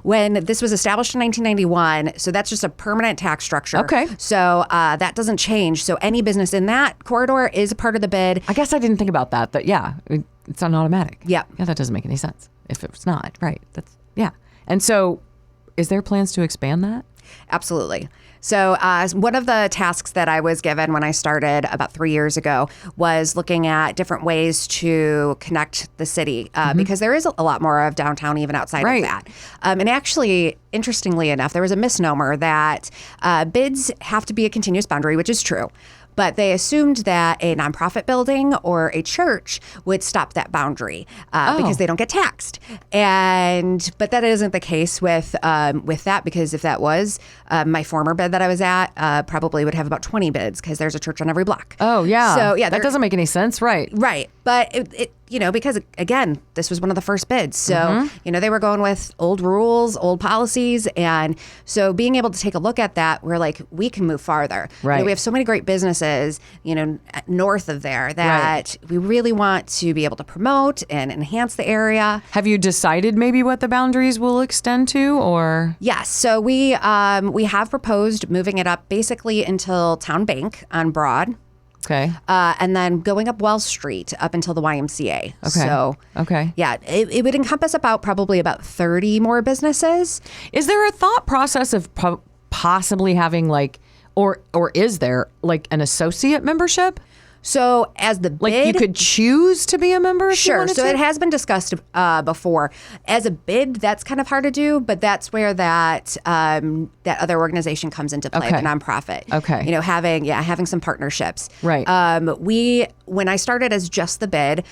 Speaker 7: when this was established in 1991, so that's just a permanent tax structure.
Speaker 8: Okay.
Speaker 7: So that doesn't change. So any business in that corridor is a part of the bid.
Speaker 8: I guess I didn't think about that. It's an automatic.
Speaker 7: Yeah.
Speaker 8: Yeah, that doesn't make any sense if it's not. Right. And so is there plans to expand that?
Speaker 7: Absolutely. So one of the tasks that I was given when I started about 3 years ago was looking at different ways to connect the city because there is a lot more of downtown even outside of that. And actually, interestingly enough, there was a misnomer that bids have to be a continuous boundary, which is true. but they assumed that a nonprofit building or a church would stop that boundary because they don't get taxed. But that isn't the case with that, because if that was my former bid that I was at, probably would have about 20 bids because there's a church on every block.
Speaker 8: Oh, yeah.
Speaker 7: So, yeah.
Speaker 8: That doesn't make any sense. Right.
Speaker 7: Right. But it because again, this was one of the first bids. So, they were going with old rules, old policies. And so being able to take a look at that, we're like, we can move farther.
Speaker 8: Right.
Speaker 7: We have so many great businesses, north of there that we really want to be able to promote and enhance the area.
Speaker 8: Have you decided maybe what the boundaries will extend to, or?
Speaker 7: Yes. So we have proposed moving it up basically until Town Bank on Broad.
Speaker 8: Okay.
Speaker 7: And then going up Wells Street up until the YMCA.
Speaker 8: Okay.
Speaker 7: So,
Speaker 8: yeah,
Speaker 7: it would encompass probably about 30 more businesses.
Speaker 8: Is there a thought process of possibly having or is there an associate membership?
Speaker 7: So as the bid,
Speaker 8: you could choose to be a member if you
Speaker 7: sure.
Speaker 8: wanted
Speaker 7: So
Speaker 8: to?
Speaker 7: it has been discussed before. As a bid, that's kind of hard to do, but that's where that other organization comes into play,
Speaker 8: Okay.
Speaker 7: the nonprofit.
Speaker 8: Okay.
Speaker 7: Having some partnerships.
Speaker 8: Right.
Speaker 7: When I started as just the bid,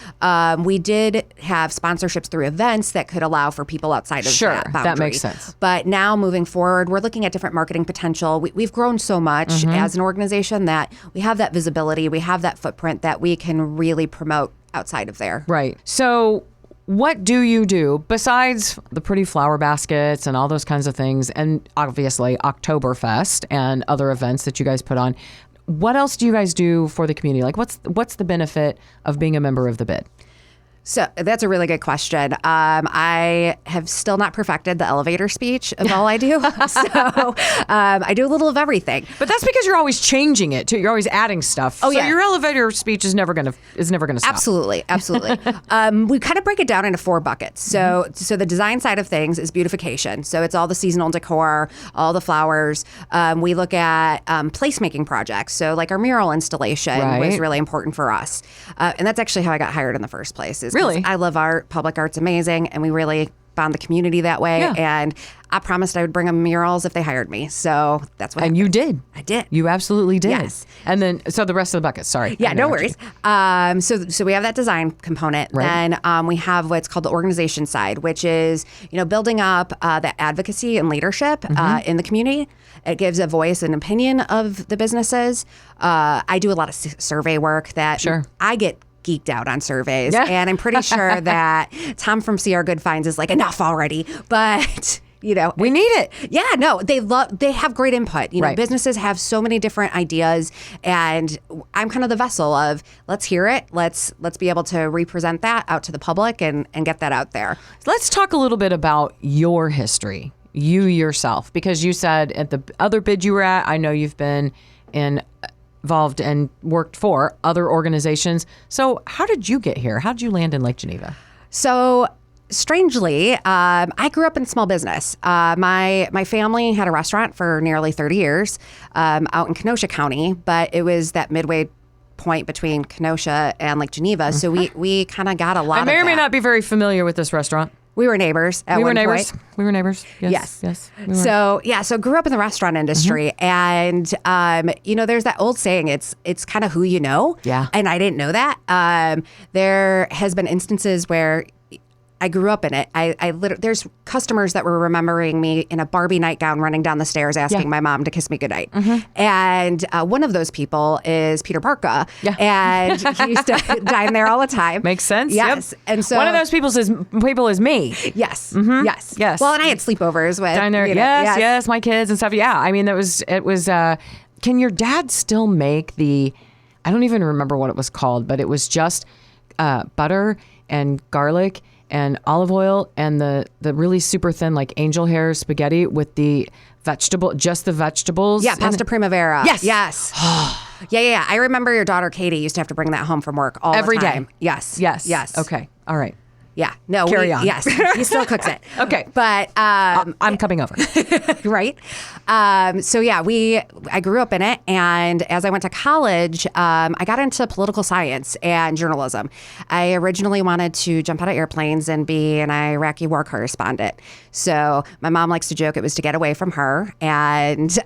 Speaker 7: we did have sponsorships through events that could allow for people outside of
Speaker 8: Sure,
Speaker 7: that boundary.
Speaker 8: that makes sense.
Speaker 7: But now moving forward, we're looking at different marketing potential. We've grown so much as an organization that we have that visibility, we have that footprint that we can really promote outside of there.
Speaker 8: Right. So what do you do besides the pretty flower baskets and all those kinds of things, and obviously Oktoberfest and other events that you guys put on? What else do you guys do for the community? What's the benefit of being a member of the bid?
Speaker 7: So that's a really good question. I have still not perfected the elevator speech of all I do. So I do a little of everything.
Speaker 8: But that's because you're always changing it too. You're always adding stuff.
Speaker 7: Oh,
Speaker 8: so
Speaker 7: yeah.
Speaker 8: your elevator speech is never gonna stop.
Speaker 7: Absolutely. We kind of break it down into 4 buckets. So the design side of things is beautification. So it's all the seasonal decor, all the flowers. We look at placemaking projects. So like our mural installation was really important for us. And that's actually how I got hired in the first place.
Speaker 8: Really?
Speaker 7: I love art. Public art's amazing. And we really found the community that way.
Speaker 8: Yeah.
Speaker 7: And I promised I would bring them murals if they hired me. So that's what
Speaker 8: And
Speaker 7: happened.
Speaker 8: you did.
Speaker 7: I did.
Speaker 8: You absolutely did.
Speaker 7: Yes.
Speaker 8: And then, so the rest of the bucket, sorry.
Speaker 7: Yeah,
Speaker 8: I
Speaker 7: no
Speaker 8: interrupted
Speaker 7: worries.
Speaker 8: you.
Speaker 7: So we have that design component.
Speaker 8: Right.
Speaker 7: Then we have what's called the organization side, which is, building up that advocacy and leadership in the community. It gives a voice and opinion of the businesses. I do a lot of survey work that I get geeked out on surveys.
Speaker 8: Yeah.
Speaker 7: And I'm pretty sure that Tom from CR Good Finds is like, enough already. But
Speaker 8: we need it.
Speaker 7: Yeah, no, they have great input.
Speaker 8: Right.
Speaker 7: Businesses have so many different ideas, and I'm kind of the vessel of let's hear it. Let's be able to represent that out to the public and get that out there.
Speaker 8: Let's talk a little bit about your history, you yourself, because you said at the other bid you were at, I know you've been involved and worked for other organizations. So how did you get here? How did you land in Lake Geneva?
Speaker 7: So strangely, I grew up in small business. My family had a restaurant for nearly 30 years out in Kenosha County, but it was that midway point between Kenosha and Lake Geneva. So we kind of got a lot
Speaker 8: I
Speaker 7: of
Speaker 8: may or may
Speaker 7: that.
Speaker 8: not be very familiar with this restaurant.
Speaker 7: We were neighbors at one point.
Speaker 8: We were neighbors.
Speaker 7: Yes.
Speaker 8: Yes. We were.
Speaker 7: So grew up in the restaurant industry, and there's that old saying, it's kind of who you know.
Speaker 8: Yeah.
Speaker 7: And I didn't know that. There has been instances where I grew up in it. There's customers that were remembering me in a Barbie nightgown running down the stairs asking my mom to kiss me goodnight. And one of those people is Peter Barca.
Speaker 8: Yeah.
Speaker 7: And he used to dine there all the time.
Speaker 8: Makes sense.
Speaker 7: Yes.
Speaker 8: Yep.
Speaker 7: And so
Speaker 8: one of those people is me.
Speaker 7: Yes.
Speaker 8: Yes.
Speaker 7: Well, and I had sleepovers with
Speaker 8: Dine there. Yes, my kids and stuff. Yeah. I mean, it was. Can your dad still make the? I don't even remember what it was called, but it was just butter and garlic and olive oil and the really super thin like angel hair spaghetti with the the vegetables.
Speaker 7: Yeah, pasta primavera.
Speaker 8: Yes.
Speaker 7: Yeah. I remember your daughter Katie used to have to bring that home from work all
Speaker 8: every
Speaker 7: the time.
Speaker 8: day.
Speaker 7: Yes.
Speaker 8: Yes. Okay. All right.
Speaker 7: Yeah. No.
Speaker 8: Carry on.
Speaker 7: Yes. He still cooks it.
Speaker 8: Okay.
Speaker 7: But
Speaker 8: I'm coming over.
Speaker 7: right. So yeah, I grew up in it, and as I went to college, I got into political science and journalism. I originally wanted to jump out of airplanes and be an Iraqi war correspondent. So my mom likes to joke it was to get away from her, and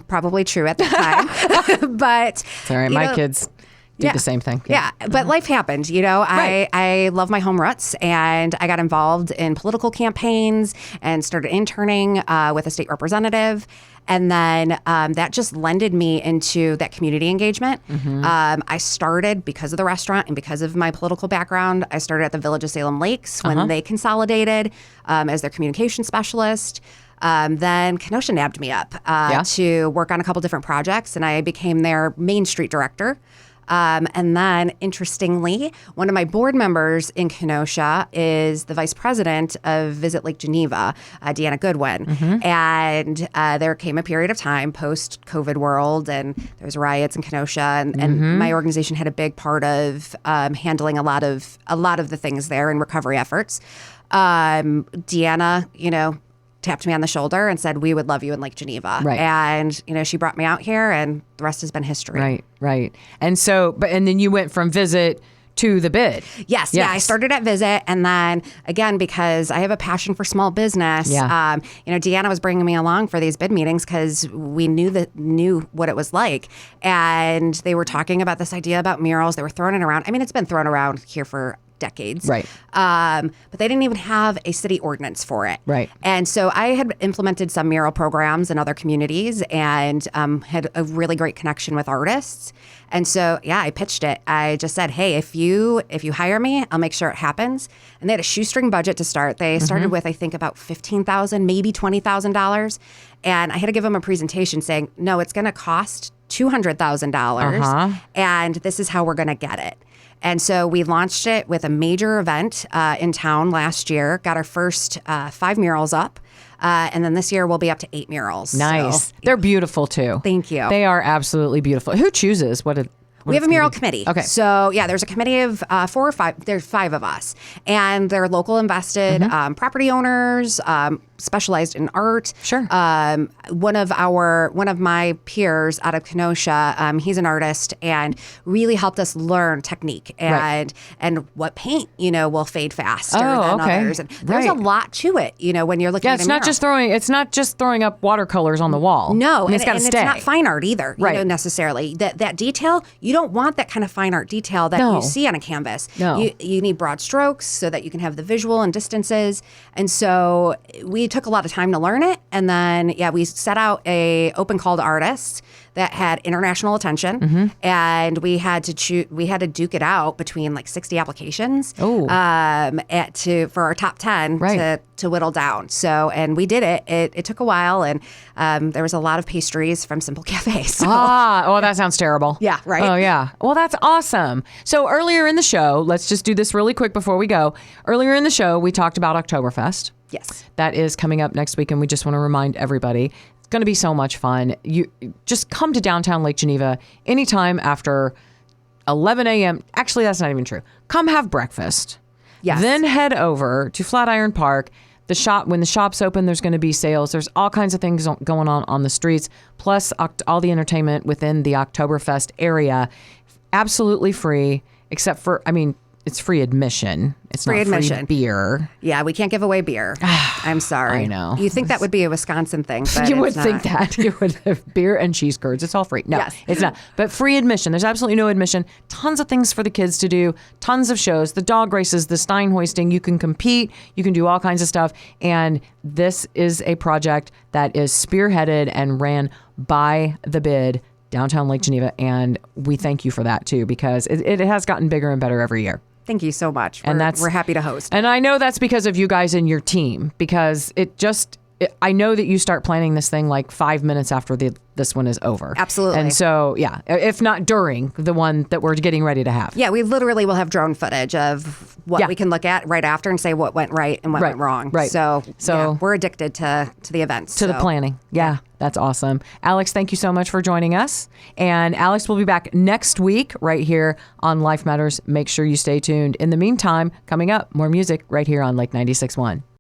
Speaker 7: probably true at the time. But
Speaker 8: it's all right. My kids do the same thing.
Speaker 7: Yeah. But life happened,
Speaker 8: Right.
Speaker 7: I love my home roots, and I got involved in political campaigns and started interning with a state representative. And then that just lended me into that community engagement. I started, because of the restaurant and because of my political background, I started at the Village of Salem Lakes when they consolidated as their communication specialist. Then Kenosha nabbed me up to work on a couple different projects, and I became their Main Street director. And then, interestingly, one of my board members in Kenosha is the vice president of Visit Lake Geneva, Deanna Goodwin. And there came a period of time post-COVID world, and there was riots in Kenosha, and my organization had a big part of handling a lot of the things there in recovery efforts. Deanna, tapped me on the shoulder and said, we would love you in Lake Geneva.
Speaker 8: Right.
Speaker 7: And, she brought me out here, and the rest has been history.
Speaker 8: Right. And so, and then you went from Visit to the bid.
Speaker 7: Yes. Yeah. I started at Visit, and then again, because I have a passion for small business, Deanna was bringing me along for these bid meetings because we knew what it was like. And they were talking about this idea about murals. They were throwing it around. I mean, it's been thrown around here for decades.
Speaker 8: Right.
Speaker 7: But they didn't even have a city ordinance for it.
Speaker 8: Right.
Speaker 7: And so I had implemented some mural programs in other communities, and had a really great connection with artists. And so, I pitched it. I just said, hey, if you hire me, I'll make sure it happens. And they had a shoestring budget to start. They started with, I think, about $15,000, maybe $20,000. And I had to give them a presentation saying, no, it's going to cost $200,000. And this is how we're going to get it. And so we launched it with a major event in town last year, got our first 5 murals up. And then this year we'll be up to 8 murals.
Speaker 8: Nice.
Speaker 7: So,
Speaker 8: they're beautiful too.
Speaker 7: Thank you.
Speaker 8: They are absolutely beautiful. Who chooses?
Speaker 7: We have a mural committee.
Speaker 8: Okay.
Speaker 7: So, there's a committee of 4 or 5. There's 5 of us. And they're local invested property owners, specialized in art.
Speaker 8: Sure.
Speaker 7: One of my peers out of Kenosha, he's an artist and really helped us learn technique and what paint, will fade faster than others. And there's a lot to it, when you're looking at a mural.
Speaker 8: It's not just throwing up watercolors on the wall.
Speaker 7: No,
Speaker 8: I mean, it's got to stay.
Speaker 7: It's not fine art either, necessarily. That detail, you don't want that kind of fine art detail that you see on a canvas.
Speaker 8: No.
Speaker 7: You need broad strokes so that you can have the visual and distances. And so we took a lot of time to learn it. And then, we set out a open call to artists that had international attention. And we had to duke it out between like 60 applications for our top 10 to whittle down. So, and we did it. It took a while, and there was a lot of pastries from Simple Cafe. So.
Speaker 8: That sounds terrible.
Speaker 7: Yeah, right.
Speaker 8: Oh, yeah. Well, that's awesome. So earlier in the show, let's just do this really quick before we go. Earlier in the show, we talked about Oktoberfest.
Speaker 7: Yes.
Speaker 8: That is coming up next week, and we just want to remind everybody, it's going to be so much fun. You just come to downtown Lake Geneva anytime after 11 a.m. Actually, that's not even true. Come have breakfast.
Speaker 7: Yes.
Speaker 8: Then head over to Flatiron Park. The shop, when the shop's open, there's going to be sales. There's all kinds of things going on the streets, plus all the entertainment within the Oktoberfest area. Absolutely free, except for, it's free admission. It's
Speaker 7: free
Speaker 8: not
Speaker 7: admission.
Speaker 8: Free beer.
Speaker 7: Yeah, we can't give away beer. I'm sorry.
Speaker 8: I know.
Speaker 7: You think that would be a Wisconsin thing, but
Speaker 8: You would
Speaker 7: it's
Speaker 8: think
Speaker 7: not.
Speaker 8: that. You would have beer and cheese curds. It's all free. No,
Speaker 7: Yes.
Speaker 8: it's not. But free admission. There's absolutely no admission. Tons of things for the kids to do. Tons of shows. The dog races, the Stein hoisting. You can compete. You can do all kinds of stuff. And this is a project that is spearheaded and ran by the bid downtown Lake Geneva. And we thank you for that, too, because it has gotten bigger and better every year.
Speaker 7: Thank you so much.
Speaker 8: And
Speaker 7: we're happy to host.
Speaker 8: And I know that's because of you guys and your team, because I know that you start planning this thing like 5 minutes after this one is over.
Speaker 7: Absolutely.
Speaker 8: And so, if not during the one that we're getting ready to have.
Speaker 7: Yeah, we literally will have drone footage of what
Speaker 8: Yeah.
Speaker 7: we can look at right after and say what went right and what
Speaker 8: Right,
Speaker 7: went wrong.
Speaker 8: right.
Speaker 7: So
Speaker 8: So-
Speaker 7: we're addicted to the events.
Speaker 8: to the
Speaker 7: so.
Speaker 8: planning. Yeah, that's awesome. Alex, thank you so much for joining us. And Alex will be back next week right here on Life Matters. Make sure you stay tuned. In the meantime, coming up, more music right here on Lake 96.1.